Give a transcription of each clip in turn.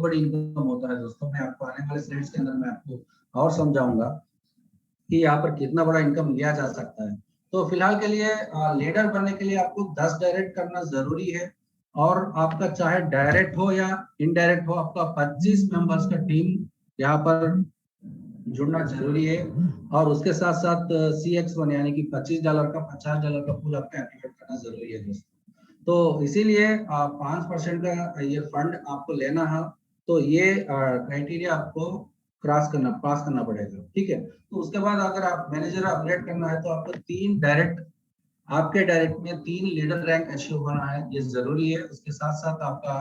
बड़ी इनकम होता है दोस्तों। मैं आपको आने वाले स्लाइड्स के अंदर मैं आपको और समझाऊंगा कि यहाँ पर कितना बड़ा इनकम लिया जा सकता है। तो फिलहाल के लिए लीडर बनने के लिए आपको 10 डायरेक्ट करना जरूरी है, और आपका चाहे डायरेक्ट हो या इनडायरेक्ट हो, आपका 25 मेंबर्स का टीम यहाँ पर जुड़ना जरूरी है। और उसके साथ साथ CX1 यानी कि $25 का $50 का पूल आपको एक्टिवेट करना जरूरी है दोस्तों। तो इसीलिए 5% का ये फंड आपको लेना है, तो ये क्राइटेरिया आपको पास करना पड़ेगा, ठीक है। तो उसके बाद अगर आप मैनेजर अपग्रेड करना है तो आपको 3 डायरेक्ट, आपके डायरेक्ट में 3 लीडर रैंक अचीव होना है, ये जरूरी है। उसके साथ साथ आपका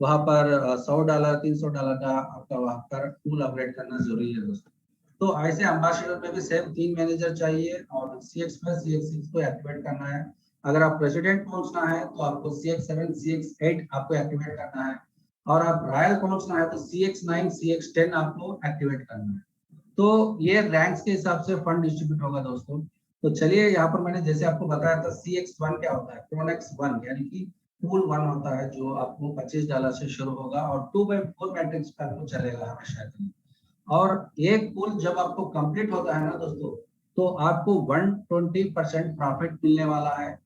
वहां पर $100 $300 का आपका वहां पर पूल अपग्रेड करना जरूरी है दोस्तों। तो ऐसे एम्बेसडर में भी सेम 3 मैनेजर चाहिए, और CX प्लस CX6 को एक्टिवेट करना है। अगर आप प्रेसिडेंट पहुंचना है तो आपको CX7 CX8 आपको एक्टिवेट करना है, और आप रॉयल पहुंचना है तो CX9 CX10 आपको एक्टिवेट करना है। तो ये रैंक्स के हिसाब से फंड डिस्ट्रीब्यूट होगा दोस्तों। तो चलिए, यहाँ पर मैंने जैसे आपको बताया था CX1 क्या होता है, प्रोनेक्स 1 यानी कि पूल 1 होता है, जो आपको $25 से शुरू होगा और 2/4 मैट्रिक्स पे आपको चलेगा हमेशा के लिए। और एक पूल जब आपको कंप्लीट होता है ना दोस्तों, तो आपको 120% प्रॉफिट मिलने वाला है,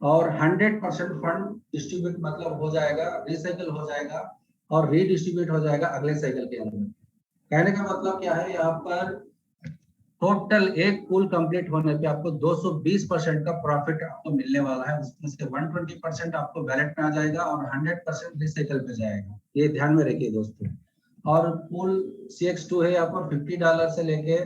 और 100% फंड डिस्ट्रीब्यूट मतलब हो जाएगा, रिसाइकल हो जाएगा और रीडिस्ट्रीब्यूट हो जाएगा अगले साइकिल के अंदर। कहने का मतलब क्या है, यहाँ पर टोटल एक पूल कंप्लीट होने पे आपको 220% का प्रॉफिट आपको मिलने वाला है। उसमें से 120% आपको वैलेट में आ जाएगा और 100% रिसाइकल पे जाएगा, ये ध्यान में रखिए दोस्तों। और पूल CX2 है, यहाँ पर $50 से लेके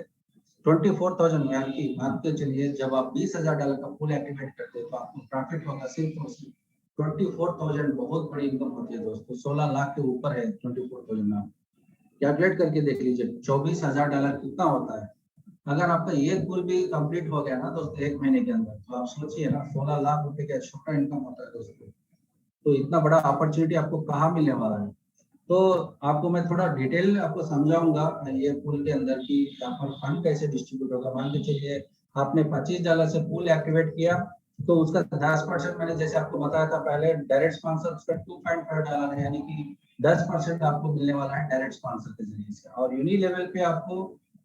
24,000 यानी कि मान के चलिए जब आप $20,000 का पूल एक्टिवेट करते हैं तो आपको प्रॉफिट होगा सिर्फ और सिर्फ 24,000। बहुत बड़ी इनकम होती है दोस्तों, 16 लाख के ऊपर है 24,000। आप कैलकुलेट करके देख लीजिए $24,000 कितना होता है। अगर आपका ये पूल भी कंप्लीट हो गया ना दोस्तों 1 महीने के अंदर, तो आप सोचिए ना, 16 लाख रुपए का छोटा इनकम होता है दोस्तों। तो इतना बड़ा अपॉर्चुनिटी आपको कहाँ मिलने वाला है। तो आपको मैं थोड़ा डिटेल आपको समझाऊंगा ये पूल के अंदर की यहाँ पर फंड कैसे डिस्ट्रीब्यूट होगा। मान के चलिए आपने $25 से पूल एक्टिवेट किया, तो उसका 10% मैंने जैसे आपको बताया था पहले, डायरेक्ट स्पॉन्सर उसका $2.5 है, यानी कि 10% आपको मिलने वाला है डायरेक्ट स्पॉन्सर के जरिए से। और यूनि लेवल पे आपको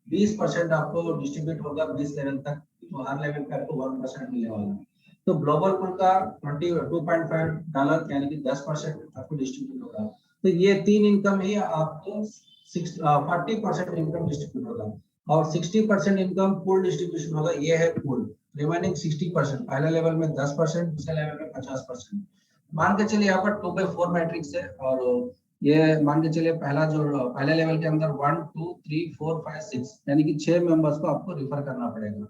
20% आपको डिस्ट्रीब्यूट होगा 20 लेवल तक, तो हर लेवल पे आपको 1% मिलने वाला है। तो ग्लोबल पूल का $22.5 यानी कि 10% आपको डिस्ट्रीब्यूट होगा। तो ये 3 इनकम ही आपको 40% इनकम डिस्ट्रीब्यूट होगा, और 60% इनकम पूल डिस्ट्रीब्यूशन होगा। ये है पूल। रिमेनिंग 60% पहले लेवल में 10%, दूसरे लेवल में 50%। मान के चलिए यहाँ पर 2/4 मैट्रिक्स है, और ये मान के चलिए पहला जो पहले लेवल के अंदर 1 2 3 4 5 6 यानी कि 6 मेंबर्स को आपको रिफर करना पड़ेगा।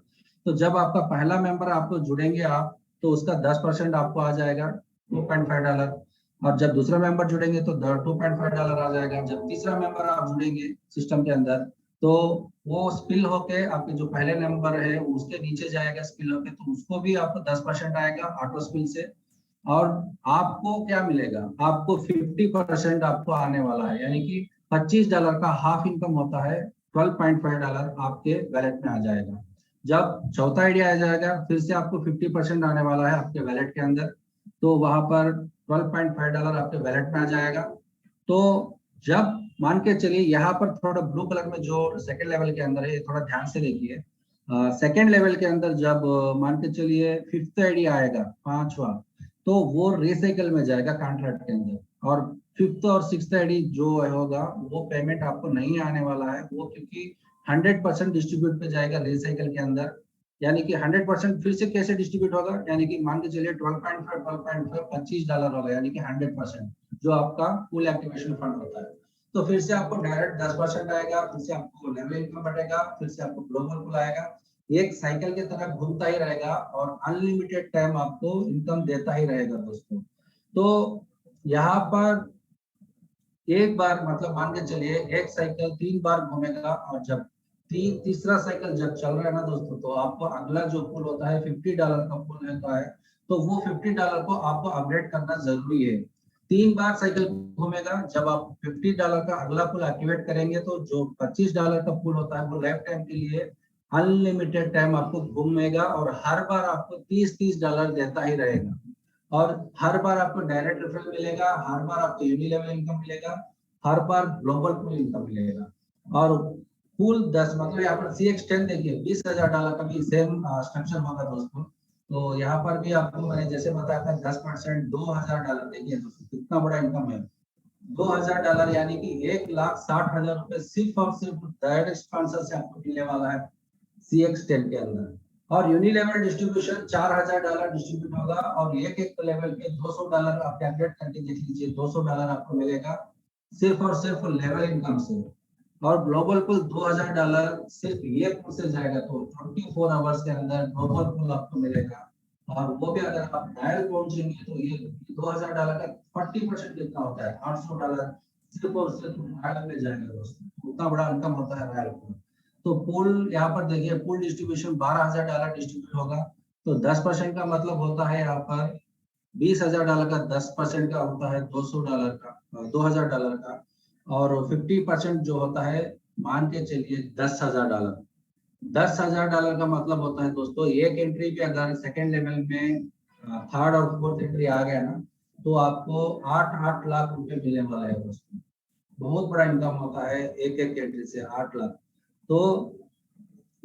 तो जब आपका पहला मेंबर आपको जुड़ेंगे आप, तो उसका 10% आपको आ जाएगा $2.5। और जब दूसरा मेंबर जुड़ेंगे तो $2.5 आ जाएगा। जब तीसरा मेंबर आप जुड़ेंगे सिस्टम के अंदर, तो वो स्पिल होके आपके जो पहले नंबर है उसके नीचे जाएगा स्पिल होके, तो उसको भी आपको 10% आएगा ऑटो स्पिल से। और आपको क्या मिलेगा, आपको 50% आपको आने वाला है, यानी कि $25 का हाफ इनकम होता है, $12.5 आपके वैलेट में आ जाएगा। जब चौथा आइडिया आ जाएगा, फिर से आपको 50% आने वाला है आपके वैलेट के अंदर, तो वहां पर $12.5 आपके वैलेट में आ जाएगा। तो जब मान के चलिए यहाँ पर थोड़ा ब्लू कलर में जो सेकंड लेवल के अंदर है, थोड़ा ध्यान से देखिए। सेकंड लेवल के अंदर जब मान के चलिए 5th आइडिया आएगा, 5वां, तो वो रिसाइकल में जाएगा कॉन्ट्रैक्ट के अंदर। और 5th और 6th आईडी जो होगा वो पेमेंट आपको नहीं आने वाला है, वो क्योंकि 100% डिस्ट्रीब्यूट पे जाएगा रिसाइकल के अंदर। यानी कि 100% फिर से कैसे डिस्ट्रीब्यूट होगा, यानी कि मान के चलिए 12.5 $25 होगा, यानी कि 100% जो आपका फुल एक्टिवेशन फंड होता है। तो फिर से आपको डायरेक्ट 10% आएगा, फिर से आपको लेवल इनकम बढ़ेगा, फिर से आपको ग्लोबल पुल आएगा। एक साइकिल की तरह घूमता ही रहेगा और अनलिमिटेड टाइम आपको इनकम देता ही रहेगा दोस्तों। तो यहाँ पर एक बार मतलब मान के चलिए एक साइकिल 3 बार घूमेगा, और जब तीसरा साइकिल जब चल रहा है ना दोस्तों, तो आपको अगला जो पुल होता है $50 का पुल होता है, तो वो $50 को आपको अपग्रेड करना जरूरी है। 3 बार साइकिल घूमेगा, जब आप $50 का अगला पुल एक्टिवेट करेंगे, तो जो $25 का पुल होता है वो लाइफ टाइम के लिए अनलिमिटेड टाइम आपको घूमेगा, और हर बार आपको $30 देता ही रहेगा। और हर बार आपको डायरेक्ट रेफरल मिलेगा, हर बार आपको यूनि लेवल इनकम मिलेगा, हर बार ग्लोबल पूल इनकम मिलेगा। और पूल 10 मतलब यहाँ पर CX10 देखिए $20,000 का भी सेम स्ट्रक्चर होगा दोस्तों। तो यहाँ पर भी आपको मैंने जैसे बताया था 10% $2,000, देखिए दोस्तों कितना बड़ा इनकम है। $2,000 यानी कि 1,60,000 रुपए सिर्फ और सिर्फ डायरेक्ट स्पॉन्सर से आपको मिलने वाला है CX10 के अंदर। और यूनिलेवल डिस्ट्रीब्यूशन $4,000 डिस्ट्रीब्यूट होगा और एक लेवल पे $200 आप कैलकुलेट करके देख लीजिए, $200 आपको मिलेगा सिर्फ और सिर्फ लेवल इनकम से। और ग्लोबल पुल $2,000 सिर्फ ये पुल से जाएगा, तो 24 आवर्स के अंदर ग्लोबल पुल आपको मिलेगा। और वो भी अगर आप डायल पहुंचेंगे तो ये $2,000 का 40% कितना होता है, $800 सिर्फ और सिर्फ डायल में जाएगा दोस्तों। उतना बड़ा इनकम होता है डायल पुल। तो पुल यहाँ पर देखिए पुल डिस्ट्रीब्यूशन $12,000 डिस्ट्रीब्यूट होगा, तो 10% का मतलब होता है यहाँ पर $20,000 का 10% का होता है $200 का, $2,000 का। और 50% जो होता है मान के चलिए $10,000। $10,000 का मतलब होता है दोस्तों एक एंट्री पे अगर सेकेंड लेवल में थर्ड और फोर्थ एंट्री आ गया ना, तो आपको 8 लाख रुपए मिलने वाला है दोस्तों। बहुत बड़ा इनकम होता है एक एक एंट्री से 8 लाख। तो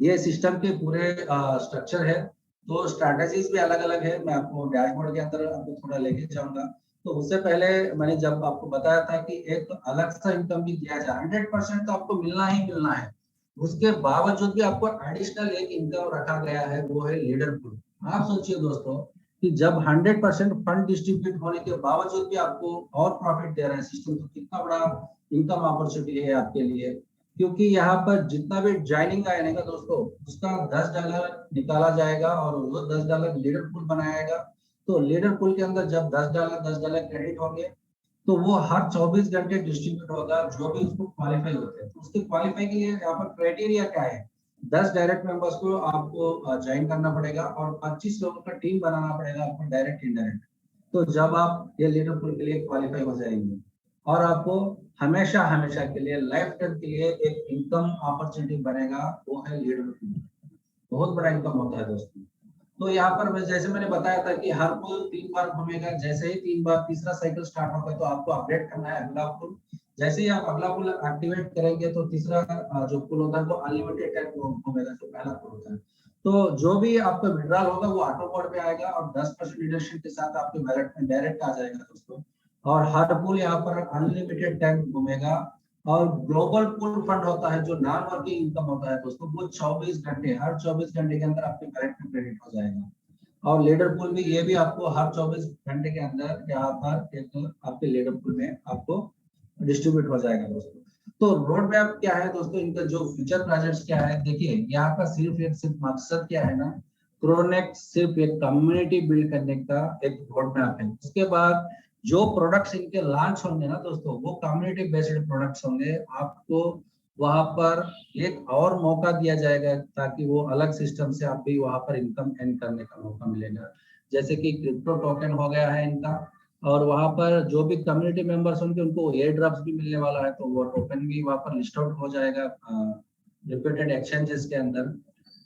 ये सिस्टम के पूरे स्ट्रक्चर है। तो स्ट्रैटेजीज भी अलग अलग है, मैं आपको डैशबोर्ड के अंदर आपको थोड़ा लेके जाऊंगा। तो उससे पहले मैंने जब आपको बताया था कि एक अलग सा इनकम भी दिया जाए, 100% तो आपको मिलना ही मिलना है। उसके बावजूद भी आपको एडिशनल एक इनकम रखा गया है, वो है लीडर पुल। आप सोचिए दोस्तों कि जब 100% फंड डिस्ट्रीब्यूट होने के बावजूद भी आपको और प्रॉफिट दे रहा है सिस्टम, तो कितना बड़ा इनकम अपॉर्चुनिटी है आपके लिए। क्योंकि यहाँ पर जितना भी ज्वाइनिंग आएगा दोस्तों, उसका $10 निकाला जाएगा और वो $10 लीडर पुल बनाएगा। तो लीडर पुल के अंदर जब $10 क्रेडिट होंगे, तो वो हर 24 घंटे डिस्ट्रीब्यूट होगा जो भी उसको क्वालिफाई होते हैं। तो उसके क्वालिफाई के लिए यहाँ पर क्राइटेरिया क्या है, 10 डायरेक्ट मेंबर्स को आपको ज्वाइन करना पड़ेगा और 25 लोगों का टीम बनाना पड़ेगा आपको, डायरेक्ट इनडायरेक्ट। तो जब आप ये लीडर पुल के लिए क्वालिफाई हो जाएंगे और आपको हमेशा हमेशा के लिए लाइफ टाइम के लिए एक इनकम अपॉर्चुनिटी बनेगा, वो है लीडर पुल। बहुत बड़ा इनकम होता है दोस्तों। तो यहाँ पर जैसे मैंने बताया था कि हर पुल 3 बार घूमेगा, जैसे ही 3 बार तीसरा साइकिल स्टार्ट होगा तो आपको अपडेट करना है अगला पुल। जैसे ही आप अगला पुल एक्टिवेट करेंगे तो तीसरा जो पुल होता है वो अनलिमिटेड टाइम घूमेगा, जो पहला पुल होता है। तो जो भी आपका विड्रॉल होगा वो ऑटो मोड पे आएगा और 10% डिडक्शन के साथ आपके वैलेट में डायरेक्ट आ जाएगा दोस्तों। और हर पुल यहाँ पर अनलिमिटेड टाइम घूमेगा। और ग्लोबल पुल फंड होता है जो नॉन वर्किंग इनकम होता है दोस्तों, वो 24 घंटे हर 24 घंटे के अंदर आपके वैलेट में क्रेडिट हो जाएगा। और लीडर पुल भी ये भी आपको हर 24 घंटे के अंदर यहाँ पर एक आपके लीडर पुल में आपको डिस्ट्रीब्यूट हो जाएगा दोस्तों। तो रोड मैप क्या है दोस्तों, इनका जो फ्यूचर प्रोजेक्ट्स क्या है, देखिए यहाँ का सिर्फ मकसद क्या है ना, क्रोनेक्ट सिर्फ एक कम्युनिटी बिल्ड करने का एक रोड मैप है। उसके बाद जो प्रोडक्ट्स इनके लॉन्च होंगे ना दोस्तों, वो कम्युनिटी बेस्ड प्रोडक्ट्स होंगे। आपको वहां पर एक और मौका दिया जाएगा ताकि वो अलग सिस्टम से आप भी वहां पर इनकम अर्न करने का मौका मिलेगा। जैसे कि क्रिप्टो टोकन हो गया है इनका, और वहां पर जो भी कम्युनिटी मेंबर्स होंगे उनको एयर ड्रॉप्स भी मिलने वाला है, तो वो टोकन भी वहां पर लिस्ट आउट हो जाएगा रिप्यूटेड एक्सचेंजेस के अंदर।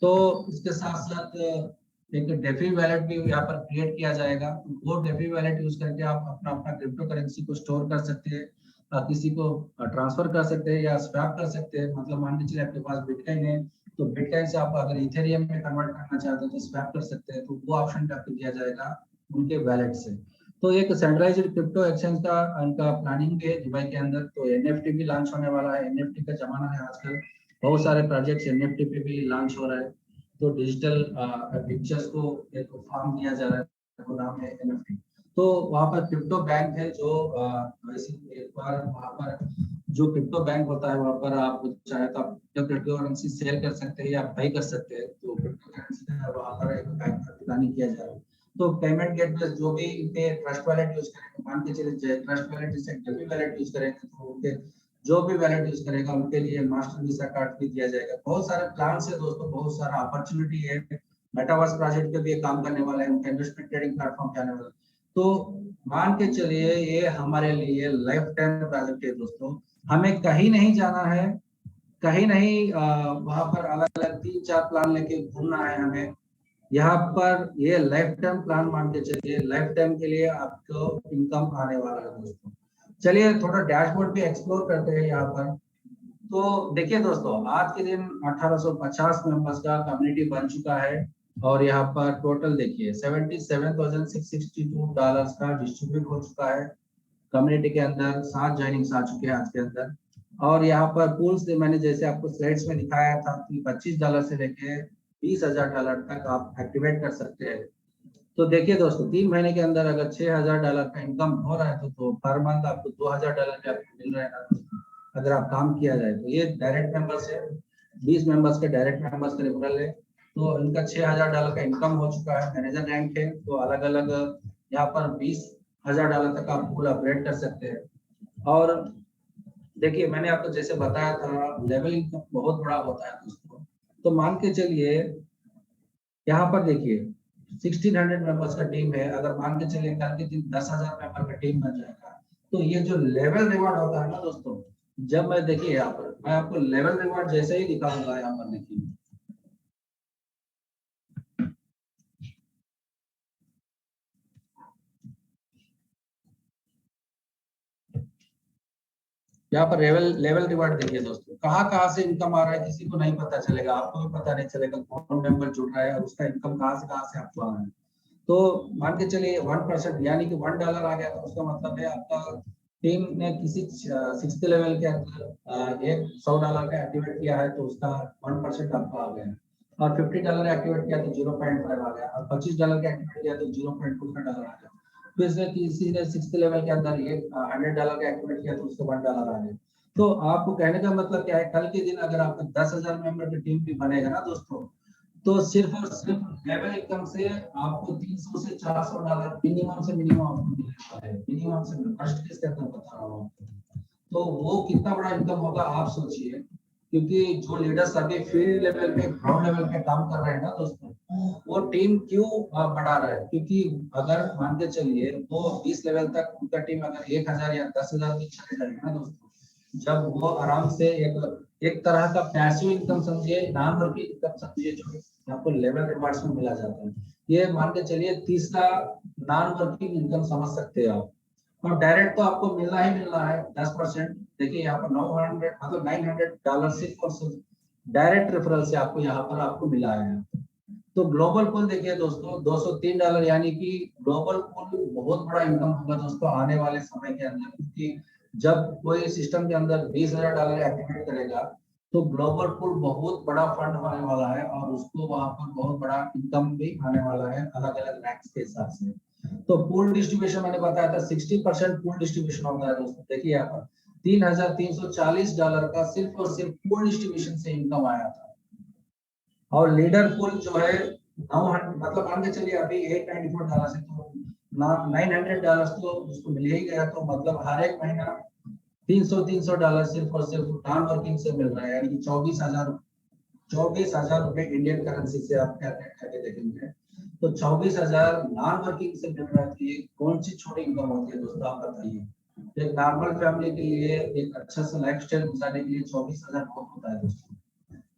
तो इसके साथ साथ एक डेफी वैलेट भी यहाँ पर क्रिएट किया जाएगा। वो डेफी वैलेट यूज करके आप अपना अपना क्रिप्टो करेंसी को स्टोर कर सकते हैं, किसी को ट्रांसफर कर सकते हैं या स्वैप कर सकते हैं। मतलब मान के चलिए आपके पास बिटकॉइन है, तो बिटकॉइन से आप अगर इथेरियम में कन्वर्ट करना चाहते हैं तो स्वैप कर सकते हैं, तो वो ऑप्शन भी आपको दिया जाएगा उनके वैलेट से। तो एक सेंट्रलाइज्ड क्रिप्टो एक्सचेंज का उनका प्लानिंग है दुबई के अंदर। तो एनएफटी भी लॉन्च होने वाला है, एनएफटी का जमाना है आजकल, बहुत सारे प्रोजेक्ट्स एनएफटी पे भी लॉन्च हो रहा है। तो डिजिटल पिक्चर्स को एक फॉर्म दिया जा रहा है, वो नाम है एनएफटी। तो वहाँ पर क्रिप्टो बैंक है जो एक बार वहाँ पर जो क्रिप्टो बैंक होता है वहाँ पर आप चाहे तो आप क्रिप्टो करेंसी सेल कर सकते हैं या बाई कर सकते हैं। तो क्रिप्टो करेंसी का वहाँ पर एक बैंक का प्लानिंग किया जा रहा है। तो पेमेंट गेटवे जो भी इनके ट्रस्ट वैलेट यूज करेंगे, मान के चलिए ट्रस्ट वैलेट जैसे डेफी वैलेट यूज करेंगे तो उनके जो भी वैलेट यूज करेगा उनके लिए मास्टर वीसा कार्ड भी दिया जाएगा। बहुत सारे प्लान है दोस्तों, बहुत सारा अपॉर्चुनिटी है। मेटावर्स प्रोजेक्ट पे भी काम करने वाला है, उनका इन्वेस्टमेंट ट्रेडिंग प्लेटफॉर्म पे आने वाला है। तो मान के चलिए ये हमारे लिए लाइफ टाइम प्रोजेक्ट है दोस्तों। हमें कहीं नहीं जाना है, कहीं नहीं वहां पर अलग अलग 3-4 प्लान लेके घूमना है हमें। यहाँ पर ये लाइफ टाइम प्लान मान के चलिए, लाइफ टाइम के लिए आपको इनकम आने वाला है दोस्तों। चलिए थोड़ा डैशबोर्ड भी एक्सप्लोर करते हैं यहाँ पर। तो देखिए दोस्तों, आज के दिन 1850 मेंबर्स का कम्युनिटी बन चुका है और यहाँ पर टोटल देखिए $77,662 का डिस्ट्रीब्यूट हो चुका है कम्युनिटी के अंदर। 7 ज्वाइनिंग्स आ चुके हैं आज के अंदर। और यहाँ पर पूल्स मैंने जैसे आपको स्लाइड्स में दिखाया था कि $25 से लेके $20,000 तक आप एक्टिवेट कर सकते हैं। तो देखिए दोस्तों, 3 महीने के अंदर अगर $6,000 का इनकम हो रहा है तो पर मंथ आपको $2,000 के आपको मिल रहा है ना, अगर आप काम किया जाए तो। ये डायरेक्ट मेंबर्स है, 20 मेंबर्स के डायरेक्ट मेंबर्स का रेफरल है। तो इनका $6,000 का इनकम हो चुका है। मैनेजर रैंक है तो अलग अलग यहाँ पर $20,000 तक आप पूल अपग्रेड कर सकते हैं। और देखिए मैंने आपको जैसे बताया था, लेवल इनकम बहुत बड़ा होता है दोस्तों। तो मान के चलिए यहाँ पर देखिए 1600 मेंबर्स का टीम है। अगर मान के चलिए कल के दिन 10,000 मेंबर का टीम बन जाएगा तो ये जो लेवल रिवार्ड होता है ना दोस्तों, जब मैं देखिए यहाँ पर मैं आपको लेवल रिवार्ड जैसे ही दिखाऊंगा, यहाँ पर देखिए यहाँ पर लेवल लेवल रिवार्ड देखिए दोस्तों, कहाँ कहाँ से इनकम आ रहा है किसी को नहीं पता चलेगा, आपको भी पता नहीं चलेगा कौन मेंबर जुड़ रहा है और उसका इनकम कहाँ से आपको आ रहा है। तो मान के चलिए 1% यानी कि $1 आ गया तो उसका मतलब है आपका टीम ने किसी 6th लेवल के अंदर एक $100 का एक्टिवेट किया है तो उसका 1% आपको आ गया। और $50 एक्टिवेट किया तो 0.5 आ गया, और $25 का एक्टिवेट किया तो 0.2 का डॉलर आ गया। फिर से किसी ने 6th लेवल के अंदर ये $100 का एक्टिवेट किया तो उसका $1 आ गया। तो आपको कहने का मतलब क्या है, कल के दिन अगर आपका 10,000 मेंबर की टीम भी बनेगा ना दोस्तों, तो सिर्फ और सिर्फ लेवल इनकम से आपको 300 से $400 मिनिमम से मिनिमम आपको मिलता है। मिनिमम से फर्स्ट केस के अंदर बता रहा हूँ आपको। तो वो कितना बड़ा इनकम होगा आप सोचिए, क्योंकि जो लीडर्स अभी फील्ड लेवल पे ग्राउंड लेवल पे काम कर रहे हैं ना दोस्तों, वो टीम क्यों बढ़ा रहा है, क्योंकि अगर मान के चलिए वो 20 लेवल तक उनका टीम अगर 1,000 या 10,000 भी चले जाएगा ना दोस्तों, जब वो आराम से एक एक तरह का पैसिव इनकम समझिए, नॉन वर्किंग इनकम समझिए, जो आपको लेवल रिवार्ड्स में मिला जाता है। ये मान के चलिए तीसरा नॉन वर्किंग इनकम समझ सकते हैं आप। और डायरेक्ट तो आपको मिलना ही मिलना है 10%। देखिए यहाँ पर 900 मतलब $900 सिर्फ और सिर्फ डायरेक्ट रेफरल से आपको यहाँ पर आपको मिला है। तो ग्लोबल पूल देखिए दोस्तों $203, यानी कि ग्लोबल पूल बहुत बड़ा इनकम होगा दोस्तों आने वाले समय के अंदर, क्योंकि जब कोई सिस्टम के अंदर $20,000 एक्टिवेट करेगा तो ग्लोबल पूल बहुत बड़ा फंड होने वाला है और उसको वहां पर बहुत बड़ा इनकम भी आने वाला है अलग अलग रैंक्स के हिसाब से। तो पूल डिस्ट्रीब्यूशन मैंने बताया था 60% पूल डिस्ट्रीब्यूशन होता है दोस्तों। देखिए यहाँ पर $3,340 का सिर्फ और सिर्फ पूल डिस्ट्रीब्यूशन से इनकम आया था। और लीडर पूल जो है 900 मतलब मान के चलिए अभी $894 से तो $900 तो उसको मिल ही गया। तो मतलब हर एक महीना $300 सिर्फ और सिर्फ नॉन वर्किंग से मिल रहा है, यानी कि 24,000 रुपए इंडियन करेंसी से आप कैलकुलेट करके देखेंगे तो 24,000 नॉन वर्किंग से मिल रहा है। तो ये कौन सी छोटी इनकम होती है दोस्तों, आप बताइए। एक नॉर्मल फैमिली के लिए एक अच्छा सा लाइफ स्टाइल गुजारने के लिए 24,000 बहुत होता है दोस्तों।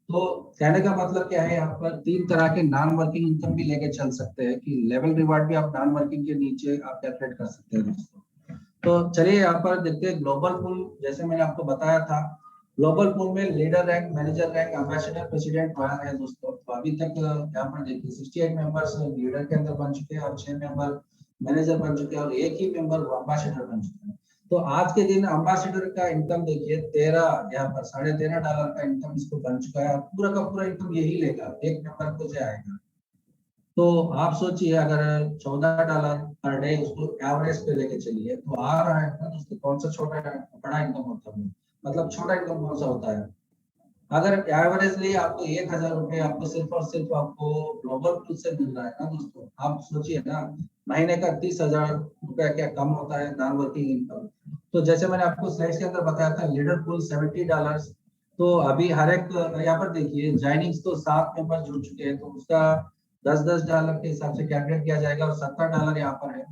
तो कहने का मतलब क्या है, यहाँ पर 3 तरह के नॉन वर्किंग इनकम भी लेके चल सकते हैं कि लेवल रिवार्ड भी आप नॉन वर्किंग के नीचे आप कैलकुलेट कर सकते हैं दोस्तों। तो चलिए यहाँ पर देखते हैं ग्लोबल पूल। जैसे मैंने आपको बताया था, ग्लोबल पूल में leader rank, manager rank, ambassador, president रहा है दोस्तों। तो अभी तक यहाँ पर देखिए 68 मेंबर्स लीडर के अंदर बन चुके हैं और 6 मेंबर मैनेजर बन चुके हैं और एक ही मेंबर एम्बेसडर बन चुके हैं। तो आज के दिन एम्बेसडर का इनकम देखिए 13 यहाँ पर $13.5 का इनकम इसको बन चुका है। पूरा का पूरा इनकम यही लेगा, एक मेंबर को जो आएगा। तो आप सोचिए अगर $14 पर डे उसको एवरेज पे लेके चलिए तो आ रहा है ना दोस्तों, कौन सा छोटा बड़ा इनकम होता है, मतलब छोटा इनकम कौन सा होता है। अगर एवरेजली आपको $1,000 आपको सिर्फ और सिर्फ आपको ग्लोबल पूल से मिल रहा है ना दोस्तों, आप सोचिए ना महीने का $30,000 क्या कम होता है नॉन वर्किंग इनकम। तो जैसे मैंने आपको स्लाइड्स के अंदर बताया था, लीडर पूल $70। तो अभी हर एक यहाँ पर देखिए ज्वाइनिंग्स तो 7 मेंबर जुड़ चुके हैं तो उसका $10 के हिसाब से कैलकुलेट किया जाएगा और $70 यहाँ पर है।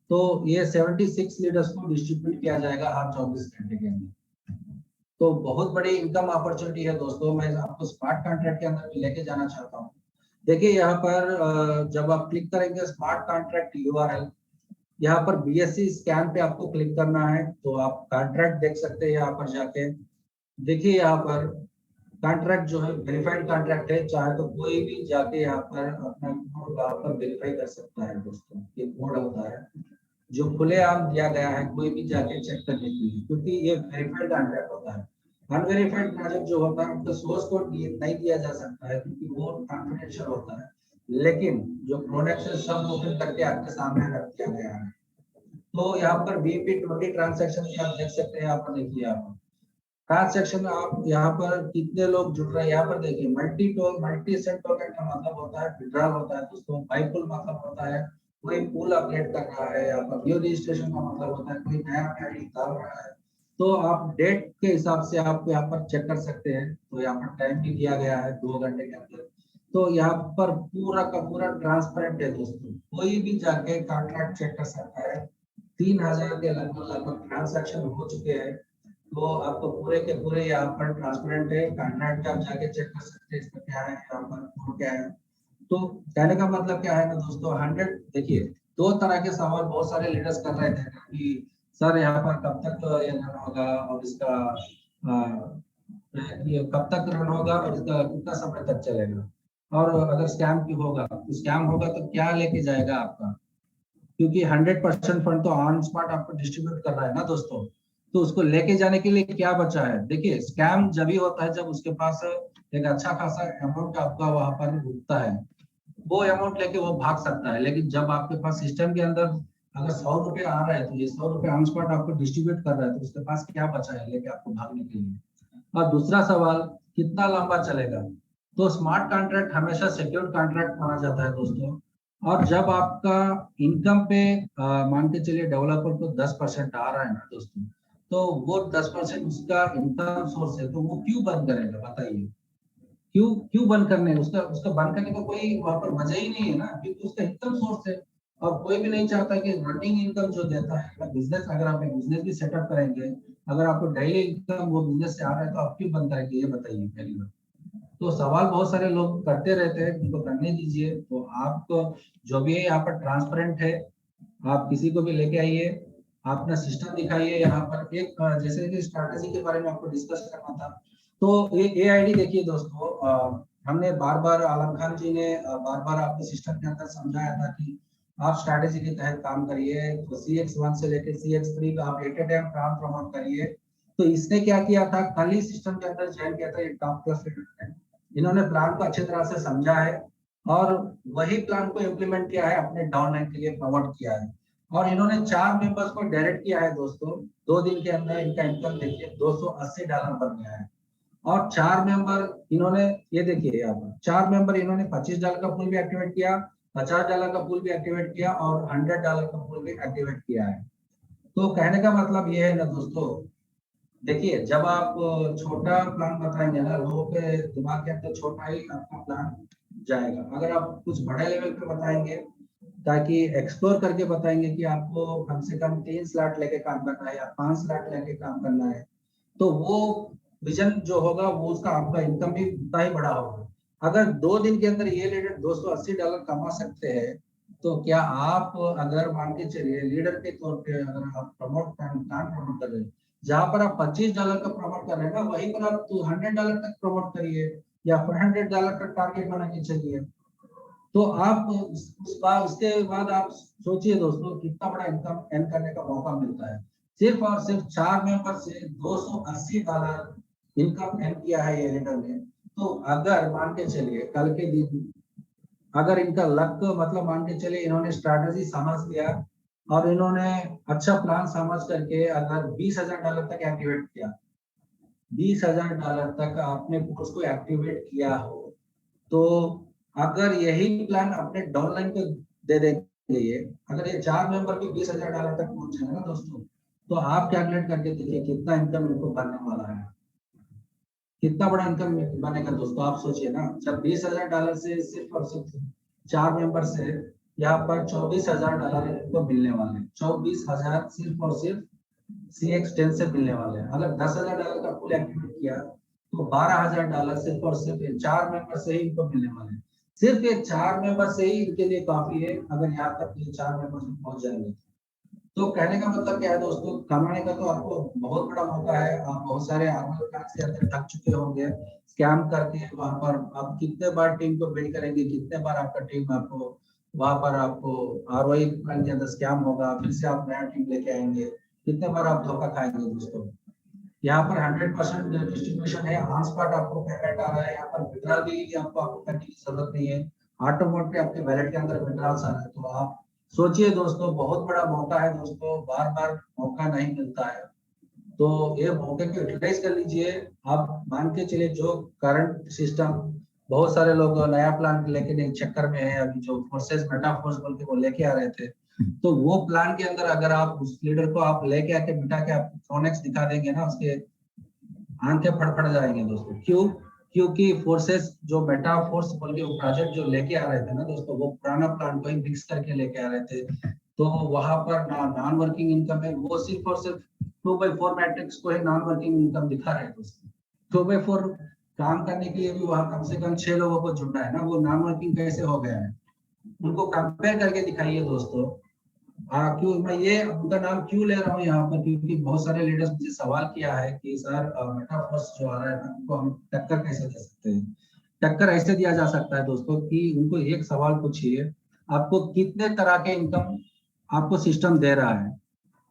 तो ये 76 लीडर्स को डिस्ट्रीब्यूट किया जाएगा हर 24 घंटे के अंदर। तो बहुत बड़ी इनकम अपॉर्चुनिटी है दोस्तों। मैं आपको स्मार्ट कॉन्ट्रैक्ट के अंदर भी लेके जाना चाहता हूँ। देखिए यहाँ पर जब आप क्लिक करेंगे स्मार्ट कॉन्ट्रैक्ट यूआरएल, यहाँ पर BSC स्कैन पे आपको क्लिक करना है, तो आप कॉन्ट्रैक्ट देख सकते हैं यहाँ पर जाके। देखिए यहाँ पर कॉन्ट्रैक्ट जो है वेरीफाइड कॉन्ट्रैक्ट है, चाहे तो कोई भी जाके यहाँ पर अपना कोड वहाँ पर वेरीफाई कर सकता है दोस्तों। ये कोड होता है जो खुलेआम दिया गया है, कोई भी जाके चेक करने के लिए, क्योंकि ये वेरीफाइड कॉन्ट्रैक्ट होता है। अनवेरीफाइड प्रोजेक्ट जो होता है उसका सोर्स कोड नहीं दिया जा सकता है, क्योंकि वो कॉन्फिडेंशियल होता है। लेकिन जो प्रोडक्ट है सब ओपन करके आपके सामने रख दिया गया है। तो यहाँ पर BP20 ट्रांजेक्शन भी आप देख सकते हैं। यहाँ पर देखिए, यहाँ पर ट्रांजेक्शन आप यहाँ पर कितने लोग जुड़ रहे हैं यहाँ पर देखिए। मल्टी सेट टोकन का मतलब होता है विड्रॉल होता है दोस्तों। बाइपुल मतलब होता है कोई पूल अपडेट कर रहा है। यहाँ पर न्यू रजिस्ट्रेशन का मतलब होता है कोई नया आईडी डाल रहा है। तो आप डेट के हिसाब से आप यहाँ पर चेक कर सकते हैं। तो यहाँ पर टाइम भी दिया गया है 2 घंटे के अंदर। तो यहाँ पर पूरा का पूरा ट्रांसपेरेंट है दोस्तों, कोई भी जाके कॉन्ट्रैक्ट चेक कर सकता है। 3000 के लगभग ट्रांजेक्शन हो चुके हैं। तो आपको पूरे के पूरे यहाँ पर ट्रांसपेरेंट है। कॉन्ट्रैक्ट पे आप जाके चेक कर सकते हैं इसका क्या है, यहाँ पर कोड क्या है। तो कहने का मतलब क्या है ना दोस्तों, 100 देखिए, 2 तरह के सवाल बहुत सारे लीडर्स कर रहे थे कि सर यहाँ पर कब तक ये रन होगा और इसका ये कब तक रन होगा और इसका कितना समय तक चलेगा, और अगर स्कैम भी होगा तो स्कैम होगा तो क्या लेके जाएगा आपका, क्योंकि 100% फंड तो ऑन स्पॉट आपको डिस्ट्रीब्यूट कर रहा है ना दोस्तों। तो उसको लेके जाने के लिए क्या बचा है। देखिए, स्कैम जब ही होता है जब उसके पास एक अच्छा खासा अमाउंट आपका वहां पर रुकता है, वो अमाउंट लेके वो भाग सकता है। लेकिन जब आपके पास सिस्टम के अंदर अगर 100 रुपए आ रहा है, तो ये 100 रुपए ऑन स्पॉट आपको डिस्ट्रीब्यूट कर रहा है, तो उसके पास क्या बचा है लेके आपको भागने के लिए। और दूसरा सवाल, कितना लंबा चलेगा। तो स्मार्ट कॉन्ट्रैक्ट हमेशा सिक्योर कॉन्ट्रैक्ट माना जाता है दोस्तों। और जब आपका इनकम पे मान के चलिए डेवलपर को 10% आ रहा है ना दोस्तों, तो वो 10% उसका इनकम सोर्स है, तो वो क्यों बंद करेगा बताइए। क्यों क्यों बंद करने, उसका उसका बंद करने का कोई वहां पर वजह ही नहीं है ना, क्योंकि उसका इनकम सोर्स है। और कोई भी नहीं चाहता कि रनिंग इनकम जो देता है बिजनेस, अगर आप बिजनेस भी सेटअप करेंगे, अगर आपको डेली इनकम वो बिजनेस से आ रहा है, तो आप क्यों बंद करेंगे, ये बताइए पहली बात। तो सवाल बहुत सारे लोग करते रहते हैं, उनको करने दीजिए। तो आपको जो भी है यहाँ पर ट्रांसपेरेंट है, आप किसी को भी लेके आइए, आप अपना सिस्टम दिखाइए। यहाँ पर एक जैसे कि स्ट्रैटेजी के बारे में आपको डिस्कस करना था। तो ये AID देखिए दोस्तों, हमने बार बार आलम खान जी ने बार बार आपको सिस्टम के अंदर समझाया था कि आप स्ट्रैटेजी के तहत काम करिए। तो CX1 से लेकर CX3 का आप एट ए टाइम काम प्रमोट करिए। तो इसने क्या किया था, कल ही सिस्टम के अंदर ज्वाइन किया था, ये टॉप क्लास लीडर है। इन्होंने प्लान को अच्छी तरह से समझा है और वही प्लान को इम्प्लीमेंट किया है, अपने डाउनलाइन के लिए प्रमोट किया है। और इन्होंने 4 मेंबर्स को डायरेक्ट किया है दोस्तों। 2 दिन के अंदर इनका इनकम देखिए $280 बन गया है। और 4 मेंबर इन्होंने, ये देखिए यहाँ पर 4 मेंबर इन्होंने $25 का पूल भी एक्टिवेट किया, $50 का पूल भी एक्टिवेट किया और $100 का पूल भी एक्टिवेट किया है। तो कहने का मतलब ये है ना दोस्तों, देखिए जब आप छोटा प्लान बताएंगे ना, लोगों के दिमाग के अंदर छोटा ही आपका प्लान जाएगा। अगर आप कुछ बड़े लेवल पे बताएंगे, ताकि एक्सप्लोर करके बताएंगे कि आपको कम से कम 3 स्लॉट लेके काम करना है या 5 स्लॉट लेके काम करना है, तो वो विजन जो होगा वो उसका आपका इनकम भी उतना ही बड़ा होगा। अगर 2 दिन के अंदर ये लीडर $280 कमा सकते हैं, तो क्या आप अगर मान के चलिए लीडर के तौर पे अगर आप प्लान प्रमोट कर रहे हैं, जहां पर आप $25 का प्रमोट कर रहे हैं ना, वहीं पर आप $200 तक प्रमोट करिए या $400 का टारगेट बना के चलिए। तो आप उस बार उसके बाद आप सोचिए दोस्तों, कितना बड़ा इनकम अर्न करने का मौका मिलता है। सिर्फ और सिर्फ 4 मेंबर से $280 इनकम अर्न किया है ये लीडर ने। तो अगर मान के चलिए कल के दिन अगर इनका लक मतलब मान के चलिए इन्होंने स्ट्रैटेजी समझ लिया और इन्होंने अच्छा प्लान समझ करके अगर $20,000 तक एक्टिवेट किया, $20,000 तक आपने कोर्स को एक्टिवेट किया हो, तो अगर यही प्लान अपने डाउनलाइन को दे देंगे ये, अगर ये 4 मेंबर भी $20,000 तक पहुंच जाए ना दोस्तों, तो आप कैलकुलेट करके देखिए कितना इनकम इनको बनने वाला है। कितना बड़ा इनकम बनेगा दोस्तों, आप सोचिए ना। जब $20,000 से सिर्फ और सिर्फ 4 मेंबर से यहाँ पर $24,000 इनको मिलने वाले हैं। 24,000 सिर्फ और सिर्फ CX10 से मिलने वाले हैं। अगर $10,000 का पूल एक्टिवेट किया, तो $12,000 सिर्फ और सिर्फ ये 4 मेंबर से ही इनको मिलने वाले हैं। सिर्फ ये 4 मेंबर से ही इनके लिए काफी है, अगर यहाँ तक ये 4 मेंबर पहुंच जाएंगे। तो कहने का मतलब क्या है दोस्तों, कमाने का तो आपको बहुत बड़ा मौका है। आप बहुत सारे आर्मल प्लान के अंदर थक चुके होंगे स्कैम करके। वहां पर आप कितने बार टीम को बिल्ड करेंगे, कितने बार आपका टीम आपको वहां पर आपको आरओआई प्लान के अंदर स्कैम होगा, फिर से आप नया टीम लेके आएंगे, कितने बार आप धोखा खाएंगे दोस्तों। यहाँ पर 100% डिस्ट्रीब्यूशन है, ऑन स्पॉट आपको पेमेंट आ रहा है। यहाँ पर विड्रॉल भी आपको करने की जरूरत नहीं है, ऑटोमेटिक आपके वैलेट के अंदर विड्रॉल्स आ रहा है। तो आप सोचिए दोस्तों, बहुत बड़ा मौका है दोस्तों, बार बार मौका नहीं मिलता है। तो ये मौके को यूटिलाइज कर लीजिए। आप मान के चलिए जो करंट सिस्टम, बहुत सारे लोग नया प्लान लेके नहीं चक्कर में है अभी, जो फोर्सेस मेटा फोर्स बोल के वो लेके आ रहे थे, तो वो प्लान के अंदर अगर आप उस लीडर को आप लेके आके बिठा के आप क्रोनेक्स दिखा देंगे ना, उसके आंखें फड़फड़ जाएंगे दोस्तों। क्यों? क्योंकि फोर्सेस जो मेटा फोर्स बोल के प्रोजेक्ट जो लेके आ रहे थे ना दोस्तों, वो पुराना प्लान को ही मिक्स करके लेके आ रहे थे। तो वहां पर नॉन वर्किंग इनकम है, वो सिर्फ और सिर्फ 2/4 मैट्रिक्स को ही नॉन वर्किंग इनकम दिखा रहे हैं दोस्तों। 2/4 काम करने के लिए भी वहां कम से कम 6 लोगों को जुड़ना है ना, वो नॉन वर्किंग कैसे हो गया है? उनको कंपेयर करके दिखाइए दोस्तों। हाँ, क्यों मैं ये उनका नाम क्यों ले रहा हूँ यहाँ पर, क्योंकि बहुत सारे लीडर्स मुझे सवाल किया है कि सर मेटाफर्स जो आ रहा है उनको हम टक्कर कैसे दे सकते हैं। टक्कर ऐसे दिया जा सकता है दोस्तों कि उनको एक सवाल पूछिए, आपको कितने तरह के इनकम आपको सिस्टम दे रहा है।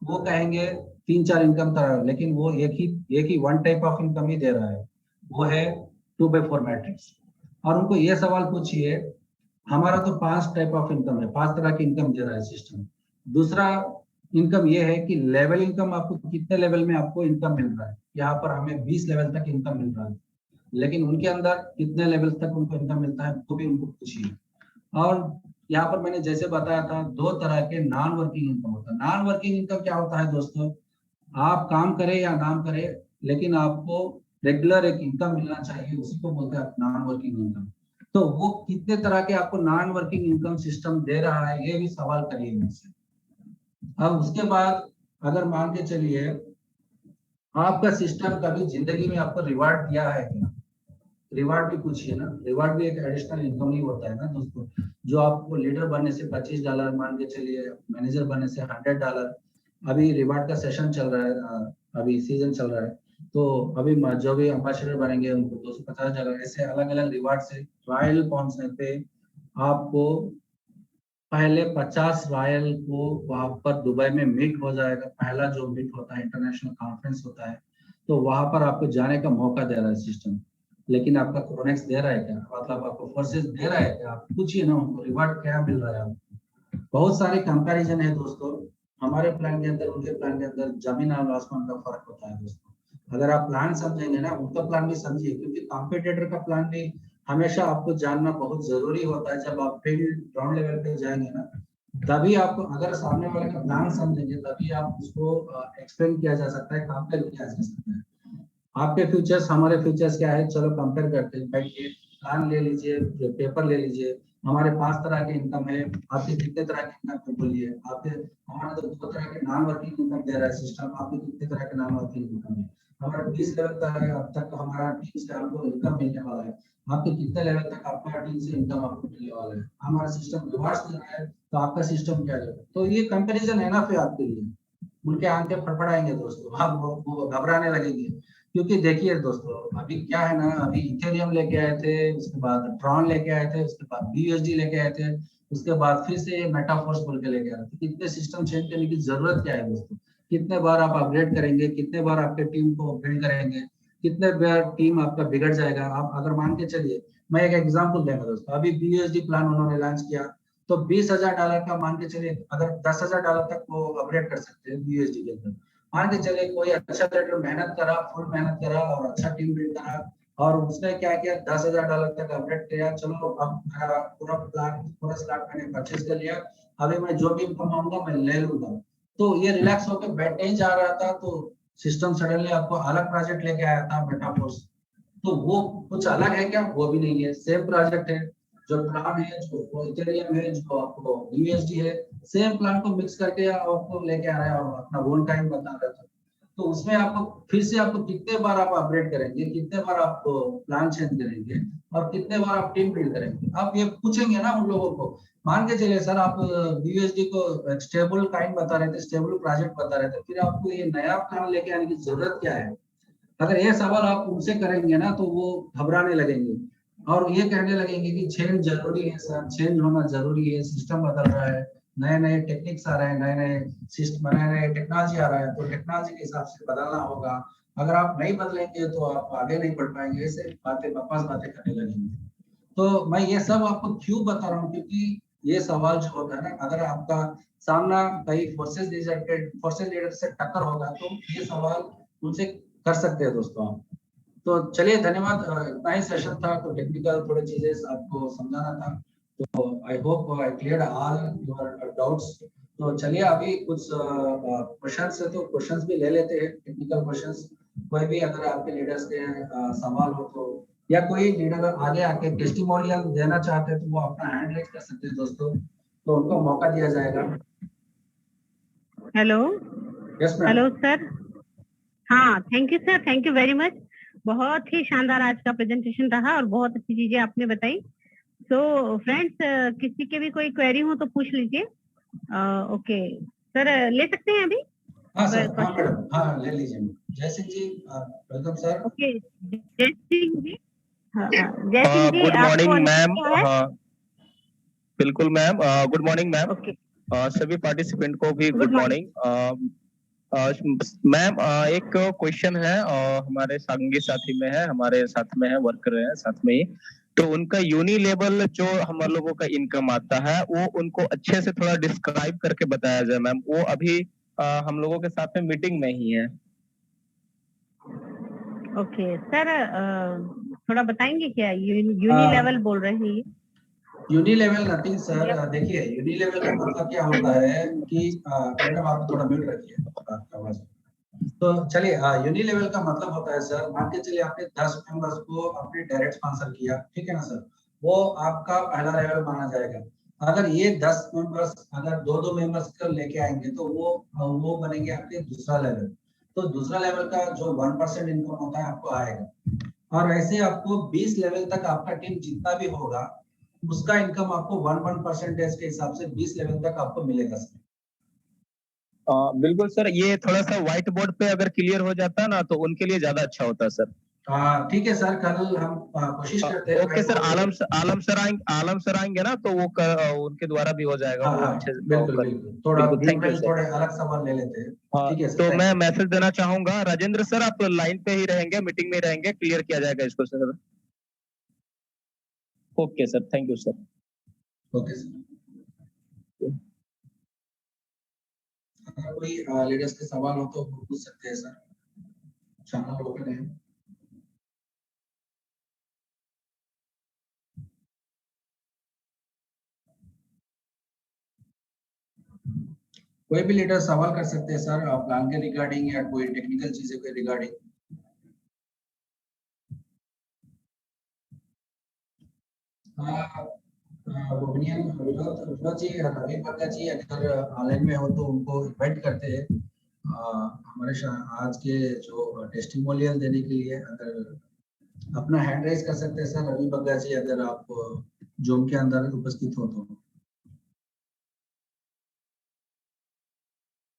वो कहेंगे 3-4 इनकम तरह, लेकिन वो एक ही वन टाइप ऑफ इनकम ही दे रहा है, वो है 2/4 मैट्रिक्स। और उनको ये सवाल पूछिए, हमारा तो 5 टाइप ऑफ इनकम है, 5 तरह की इनकम दे रहा है सिस्टम। दूसरा इनकम ये है कि लेवल इनकम, आपको कितने लेवल में आपको इनकम मिल रहा है। यहाँ पर हमें 20 लेवल तक इनकम मिल रहा है, लेकिन उनके अंदर कितने लेवल तक उनको इनकम मिलता है वो भी उनको पूछिए। और यहाँ पर मैंने जैसे बताया था, 2 तरह के नॉन वर्किंग इनकम होता है। नॉन वर्किंग इनकम क्या होता है दोस्तों, आप काम करें या नाम करें, लेकिन आपको रेगुलर एक इनकम मिलना चाहिए, उसी को बोलते हैं नॉन वर्किंग इनकम। तो वो कितने तरह के आपको नॉन वर्किंग इनकम सिस्टम दे रहा है, ये भी सवाल करिए मुझसे। अब उसके बाद अगर मान के चलिए आपका सिस्टम कभी जिंदगी में आपको रिवार्ड दिया है क्या, रिवार्ड भी पूछिए ना। रिवार्ड भी एक एडिशनल इनकम ही होता है ना दोस्तों। जो आपको लीडर बनने से $25 मान के चलिए, मैनेजर बनने से $100। अभी रिवार्ड का सेशन चल रहा है, अभी सीजन चल रहा है। तो अभी जो भी अम्बेसडर बनेंगे उनको $250, ऐसे अलग अलग रिवार्ड से रॉयल पहुंचने पे आपको पहले 50 रॉयल को वहां पर दुबई में मीट हो जाएगा। पहला जो मीट होता है इंटरनेशनल कॉन्फ्रेंस होता है, तो वहां पर आपको जाने का मौका दे रहा है सिस्टम। लेकिन आपका क्रोनेक्स दे रहा है क्या, मतलब आपको फोर्सेस दे रहा है क्या? आप पूछिए ना उनको, रिवार्ड क्या मिल रहा है आपको। बहुत सारे कंपैरिजन है दोस्तों, हमारे प्लान के अंदर उनके प्लान के अंदर जमीन और आसमान का फर्क होता है दोस्तों। अगर आप प्लान समझेंगे ना, उनका प्लान भी समझिए, क्योंकि कॉम्पिटिटर का प्लान भी हमेशा आपको जानना बहुत जरूरी होता है। जब आप फील्ड ग्राउंड लेवल पे जाएंगे ना, तभी आपको अगर सामने वाले का प्लान समझेंगे, तभी आप उसको एक्सप्लेन किया जा सकता है, कंपेयर किया जा सकता है। आपके फ्यूचर्स हमारे फ्यूचर्स क्या है, चलो कंपेयर करते हैं। बैठिए, प्लान ले लीजिए, पेपर ले लीजिए। हमारे 5 तरह के इनकम है, आपके कितने तरह के इनकम बोलिए। आपके हमारा तो 2 तरह के नॉन वर्किंग इनकम दे रहा है सिस्टम, आपके कितने तरह के नॉन वर्किंग इनकम है। हमारा 20 लेवल तक है, अब तक हमारा टीम से आपको इनकम मिलने वाला है। आपके कितने लेवल तक आपका टीम से इनकम आपको मिलने वाला है। हमारा सिस्टम रिवार्ड्स दे रहा है, तो आपका सिस्टम क्या है। तो ये कंपैरिजन है ना फिर आपके लिए। उनके आंखें फड़फड़ाएंगे दोस्तों, आप वो घबराने लगेंगे। क्योंकि देखिए दोस्तों, अभी क्या है ना, अभी इथेरियम लेके आए थे, उसके बाद ट्रॉन लेके आए थे, उसके बाद BUSD लेके आए थे, उसके बाद फिर से मेटाफोर्स बोल के लेके आए थे। कितने सिस्टम चेंज करने की जरूरत क्या है दोस्तों? कितने बार आप अपग्रेड करेंगे, कितने बार आपके टीम को बिल्ड करेंगे, कितने बार टीम आपका बिगड़ जाएगा। आप अगर मान के चलिए, मैं एक एग्जाम्पल देंगे दोस्तों, अभी BUSD प्लान उन्होंने लॉन्च किया, तो $20,000 का मान के चलिए, अगर $10,000 तक वो अपग्रेड कर सकते हैं BUSD के अंदर। मान के चलिए कोई अच्छा ट्रेडर मेहनत करा, फुल मेहनत करा और अच्छा टीम बिल्ड करा, और उसने क्या किया, $10,000 तक अपडेट किया। चलो अब मेरा पूरा प्लान, पूरा स्लॉट मैंने परचेज कर लिया, अभी मैं जो भी कमाऊंगा मैं ले लूंगा। तो ये रिलैक्स होकर बैठ नहीं जा रहा था, तो सिस्टम सडनली आपको अलग प्रोजेक्ट लेके आया था मेटाफोर्स। तो वो कुछ अलग है क्या? वो भी नहीं है, सेम प्रोजेक्ट है। जो प्लान है, जो इथेरियम है, जो आपको USD है, सेम प्लान को मिक्स करके आपको लेके आ रहा है और अपना ओन टाइम बता रहा था। तो उसमें आपको फिर से आपको कितने बार आप अपडेट करेंगे, कितने बार आप प्लान चेंज करेंगे और कितने बार आप टीम बिल्ड करेंगे, आप ये पूछेंगे ना उन लोगों को। मान के चलिए सर, आप बीयूएसडी को स्टेबल काइंड बता रहे थे, स्टेबल प्रोजेक्ट बता रहे थे, फिर आपको ये नया प्लान लेके आने की जरूरत क्या है? अगर ये सवाल आप उनसे करेंगे ना तो वो घबराने लगेंगे और ये कहने लगेंगे कि चेंज जरूरी है सर, चेंज होना जरूरी है, सिस्टम बदल रहा है, नए नए टेक्निक्स आ रहे हैं, नए नए सिस्टम, नए नए टेक्नोलॉजी आ रहा है, तो टेक्नोलॉजी के हिसाब से बदलना होगा। अगर आप नहीं बदलेंगे तो आप आगे नहीं बढ़ पाएंगे, ऐसे बातें बकवास बातें करने लगेंगे। तो मैं ये सब आपको क्यों बता रहा हूँ, क्योंकि ये सवाल जो होता है ना, अगर आपका सामना कई फोर्सेस लीडर से टक्कर होगा तो ये सवाल उनसे कर सकते हैं दोस्तों आप। तो चलिए धन्यवाद, इतना ही सेशन था, तो टेक्निकल थोड़ी चीजें आपको समझाना था। तो I hope I clear all your doubts. तो चलिए अभी कुछ क्वेश्चंस है तो क्वेश्चंस भी ले लेते हैं, टेक्निकल क्वेश्चंस। कोई भी अगर आपके लीडर्स के सवाल हो तो, या कोई लीडर आगे आके टेस्टिमोनियल देना चाहते हैं तो वो अपना हैंड रेज कर सकते हैं दोस्तों, तो उनको मौका दिया जाएगा। Hello. Yes ma'am. Hello sir. हाँ, thank you sir, thank you very much. बहुत ही शानदार आज का प्रेजेंटेशन रहा और बहुत अच्छी चीजें आपने बताई। सो फ्रेंड्स, किसी के भी कोई क्वेरी हो तो पूछ लीजिए। ओके सर, ले सकते हैं अभी? हाँ सर, हाँ क्वेश्चन। मैडम, हाँ ले लीजिए। जय Singh ji, welcome sir. Okay, जय सिंह जी। हाँ, जय सिंह जी, गुड आपको मॉर्निंग मैम। अनम्यूट किया है? हाँ बिल्कुल ma'am, good morning ma'am. Okay, सभी पार्टिसिपेंट को भी good good morning. Morning. Ma'am, एक क्वेश्चन है, हमारे संगी साथी में है, हमारे साथ में है, वर्कर है साथ में ही। तो उनका यूनी लेवल जो हम लोगों का इनकम आता है वो उनको अच्छे से थोड़ा डिस्क्राइब करके बताया जाए मैम। वो अभी हम लोगों के साथ में मीटिंग में ही है। ओके सर, थोड़ा बताएंगे क्या यूनी लेवल बोल रहे हैं ये? यूनी लेवल नथिंग सर, देखिए यूनी लेवल का मतलब क्या होता है कि मैडम आप थोड़ा म्यूट रखिए आपका आवाज। तो चलिए, यूनी लेवल का मतलब होता है सर, मान के चलिए आपने 10 मेंबर्स को आपने डायरेक्ट स्पॉन्सर किया, ठीक है ना सर, वो आपका पहला लेवल माना जाएगा। अगर ये 10 मेंबर्स अगर दो दो मेंबर्स को लेके आएंगे तो वो बनेंगे आपके दूसरा लेवल। तो दूसरा लेवल का जो 1% इनकम होता है आपको आएगा, और ऐसे आपको 20 लेवल तक आपका टीम जितना भी होगा उसका इनकम आपको 1% के हिसाब से 20 लेवल तक आपको मिलेगा सर। बिल्कुल सर, ये थोड़ा सा व्हाइट बोर्ड पे अगर क्लियर हो जाता है ना तो उनके लिए ज्यादा अच्छा होता है सर। ठीक है सर, कल हम कोशिश करते हैं। ओके सर, आलम सर आएंगे ना तो वो उनके द्वारा भी हो जाएगा, हाँ वो हाँ, अच्छे से बिल्कुल बिल्कुल, थोड़ा बिल्कुल, थैंक यू डिफरेंट, सर। थोड़े अलग सवाल ले लेते हैं। हाँ, ठीक है सर, तो थैंक मैं यू। मैसेज देना चाहूंगा, राजेंद्र सर आप लाइन पे ही रहेंगे, मीटिंग में रहेंगे, क्लियर किया जाएगा इसको sir. Okay sir, thank you sir. Okay sir, अगर कोई लीडर्स के सवाल हो तो पूछ सकते हैं सर, चैनल ओपन है। कोई भी लीडर सवाल कर सकते हैं सर, प्लान के रिगार्डिंग या कोई टेक्निकल चीजें के रिगार्डिंग। विनोद जी, रवि पक्का जी अगर ऑनलाइन में हो तो उनको इनवाइट करते हैं हमारे आज के जो टेस्टिमोनियल देने के लिए। अगर अपना हैंड रेज कर सकते हैं सर रवि बग्गा जी, अगर आप जूम के अंदर उपस्थित हो तो।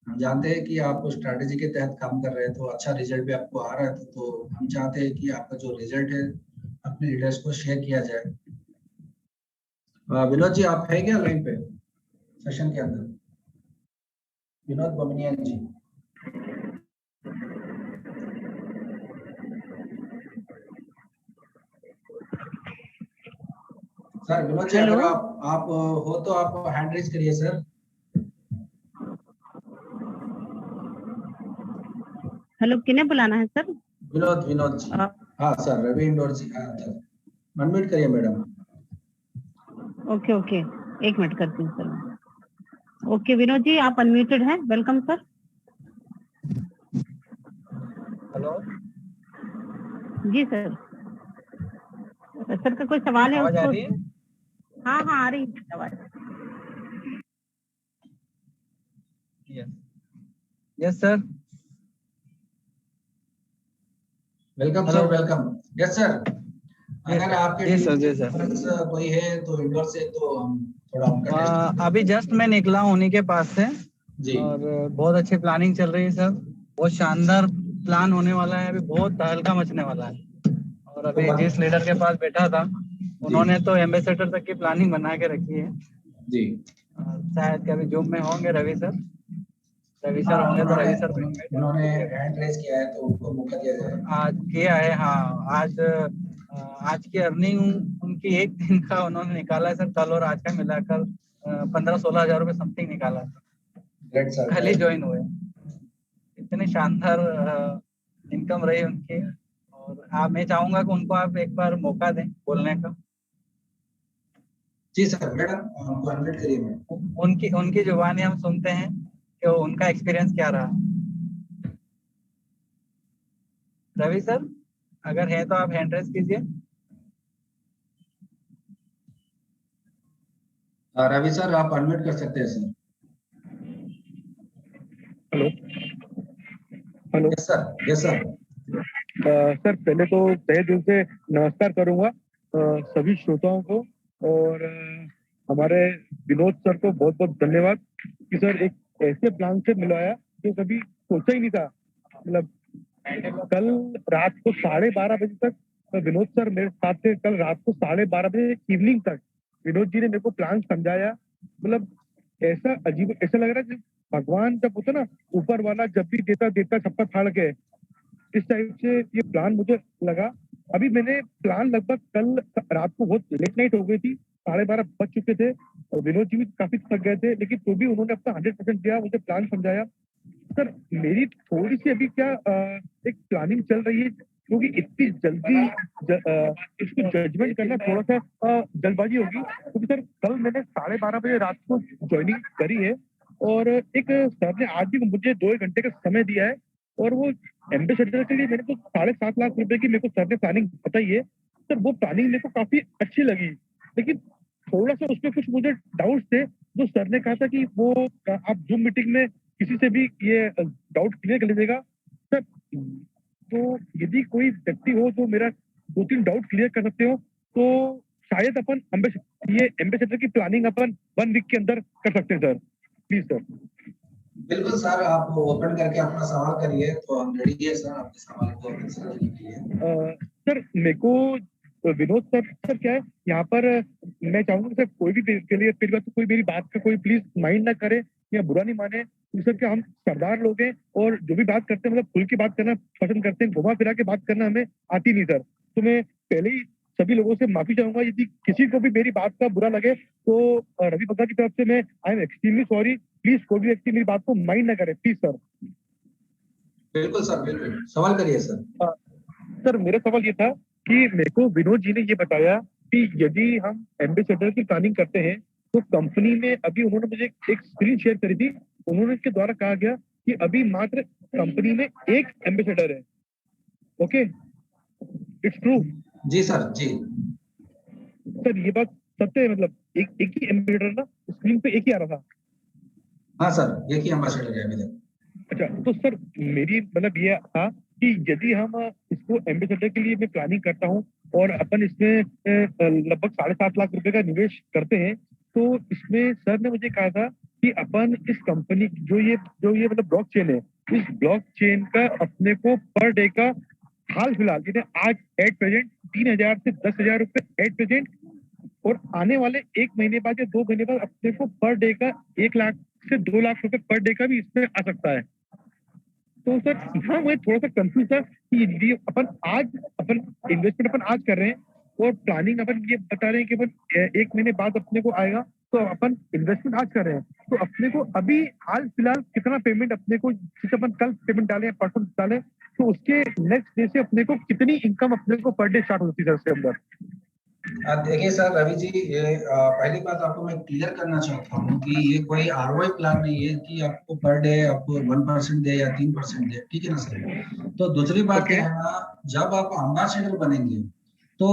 हम जानते हैं कि आप स्ट्रैटेजी के तहत काम कर रहे हैं, तो अच्छा रिजल्ट भी आपको आ रहा है, तो हम चाहते हैं कि आपका जो रिजल्ट है अपने लीडर्स को शेयर किया जाए। विनोद जी, आप है क्या लाइन पे सेशन के अंदर? विनोद बमनिया जी। सर विनोद जी, अगर आप हो तो आप हैंड रेज करिए सर। हेलो, किन्हें बुलाना है सर? विनोद जी। हाँ सर, रवि इंडोर जी, हाँ सर, अनम्यूट करिए मैडम। ओके ओके, एक मिनट करती हूँ सर। ओके विनोद जी, आप अनम्यूटेड हैं, वेलकम सर। हेलो जी सर, सर का कोई सवाल है उसको? हाँ हाँ, आ रही है आवाज। Yes sir. Welcome hello. Sir, welcome. Yes sir, अगर आपके जी सर, टीम जी के सर। पास कोई है तो इंडोर से, तो हम थोड़ा उनका टेस्ट अभी जस्ट मैं निकला हूँ उन्हीं के पास से, जी और बहुत अच्छी प्लानिंग चल रही है सर। बहुत शानदार प्लान होने वाला है, अभी बहुत तहलका मचने वाला है। और अभी जिस लीडर के पास बैठा था, उन्होंने तो एम्बेसडर तक की प्लानिंग बना के रखी है। जी। शायद कभी जूम में होंगे रवि सर। रवि सर हाँ, होंगे तो उन्होंने रवि सर उन्होंने हैंड रेज किया है तो उनको मौका दिया जाए। आज किया है। हाँ, आज की अर्निंग उनकी एक दिन का उन्होंने निकाला है सर, कल और आज का मिलाकर 15-16 हजार रुपये समथिंग निकाला है। ग्रेट सर, कल ही ज्वाइन हुए। इतने शानदार इनकम रही उनकी। और मैं चाहूंगा कि उनको आप एक बार मौका दें बोलने का। जी सर, मैडम हमको अनम्यूट करिए मैडम। उनकी उनकी जुबानी हम सुनते हैं कि उनका एक्सपीरियंस क्या रहा। रवि सर, अगर है तो आप हैंड रेस कीजिए। रवि सर, आप अनम्यूट कर सकते हैं sir. Hello. Hello. Yes sir, yes sir. Sir, पहले तो तहे दिल से नमस्कार करूंगा सभी श्रोताओं को, और हमारे विनोद सर को बहुत बहुत धन्यवाद कि सर एक ऐसे प्लान से मिलवाया जो कभी सोचा ही नहीं था। मतलब कल रात को 12:30 बजे तक विनोद सर मेरे साथ थे। कल रात को 12:30 बजे इवनिंग तक विनोद जी ने मेरे को प्लान समझाया। मतलब ऐसा अजीब, ऐसा लग रहा है भगवान जब होता ना, ऊपर वाला जब भी देता देता छप्पा फाड़ के, इस टाइप से ये प्लान मुझे लगा। अभी मैंने प्लान लगभग कल रात को बहुत लेट नाइट हो गई थी, 12:30 बज चुके थे और विनोद जी भी काफी थक गए थे, लेकिन तो भी उन्होंने अपना 100% दिया, मुझे प्लान समझाया। सर, मेरी थोड़ी सी अभी क्या एक प्लानिंग चल रही है, क्योंकि इतनी जल्दी इसको जजमेंट करना थोड़ा सा जल्दबाजी होगी, क्योंकि सर कल मैंने 12:30 बजे रात को ज्वाइनिंग करी है, और एक सर ने आज भी मुझे 2 घंटे का समय दिया है, और वो एम्बेसडर के लिए मेरे को 7.5 लाख रुपए की मेरे को सर ने प्लानिंग बताई है। सर वो प्लानिंग मेरे को काफी अच्छी लगी, लेकिन थोड़ा सा उसमें कुछ मुझे डाउट्स थे। जो सर ने कहा था कि वो आप जूम मीटिंग में किसी से भी ये डाउट क्लियर कर लीजिएगा। सर, तो यदि कोई व्यक्ति हो जो मेरा 2-3 डाउट क्लियर कर सकते हो, तो शायद अपन ये एम्बेसडर की प्लानिंग अपन 1 वीक के अंदर कर सकते हैं सर। Please sir. बिल्कुल सर, आप ओपन करके अपना सवाल करिए, तो हम रेडी है सर आपके सवाल को आंसर देने के लिए। सर, मेरे को विनोद सर क्या है यहाँ पर, मैं चाहूंगा सर कोई भी के लिए मेरी बात, कोई मेरी बात का कोई प्लीज माइंड ना करे या बुरा नहीं माने। सर क्या, हम सरदार लोग हैं और जो भी बात करते हैं मतलब खुल के बात करना पसंद करते हैं, घुमा फिरा के बात करना हमें आती नहीं सर। तो मैं पहले ही सभी लोगों से माफी चाहूंगा यदि किसी को भी मेरी बात का बुरा लगे, तो रवि बग्गा की तरफ से मैं I am extremely sorry. Please कोई भी व्यक्ति मेरी बात को माइंड ना करे, प्लीज सर। बिल्कुल सर, बिल्कुल सवाल करिए सर। सर, मेरा सवाल ये था कि मेरे को विनोद जी ने ये बताया कि यदि हम एम्बेसडर की प्लानिंग करते हैं, तो कंपनी में अभी उन्होंने मुझे एक स्क्रीन शेयर करी थी, उन्होंने इसके द्वारा कहा गया कि अभी मात्र कंपनी में एक एम्बेसडर है। Okay, it's true? जी सर, जी। सर, ये बात सत्य है? मतलब एक ही एम्बेसडर ना, स्क्रीन पे एक ही आ रहा था? हाँ सर, एक ही एम्बेसडर है अभी तक। अच्छा, तो सर मेरी मतलब ये था कि यदि हम इसको एम्बेसडर के लिए मैं प्लानिंग करता हूँ और अपन इसमें लगभग 7.5 लाख रुपए का निवेश करते हैं, तो इसमें सर ने मुझे कहा था कि अपन इस कंपनी जो ये मतलब ब्लॉकचेन है, इस ब्लॉकचेन का अपने को पर डे का हाल फिलहाल आज एट प्रेजेंट 3,000 से 10,000 रुपए एट प्रेजेंट, और आने वाले 1 महीने बाद या 2 महीने बाद अपने को पर डे का 1 लाख से 2 लाख रुपए पर डे का भी इसमें आ सकता है। तो सर हाँ, मैं थोड़ा सा कंफ्यूज था कि ये अपन इन्वेस्टमेंट अपन आज कर रहे हैं और प्लानिंग अपन ये बता रहे हैं कि अपन 1 महीने बाद अपने को आएगा, तो अपन इन्वेस्टमेंट आज कर रहे हैं, तो अपने को अभी हाल फिलहाल कितना पेमेंट अपने को, जैसे अपन कल पेमेंट डालें परसों डालें, तो उसके नेक्स्ट डे से अपने को कितनी इनकम अपने को पर डे स्टार्ट होती है सर उसके अंदर? देखिए सर, रवि जी, ये पहली बात आपको मैं क्लियर करना चाहता हूँ कि ये कोई आरओआई प्लान नहीं है कि आपको पर डे आपको 1% दे या 3% दे, ठीक है ना सर। तो दूसरी बात क्या है ना, जब आप एम्बेसडर बनेंगे तो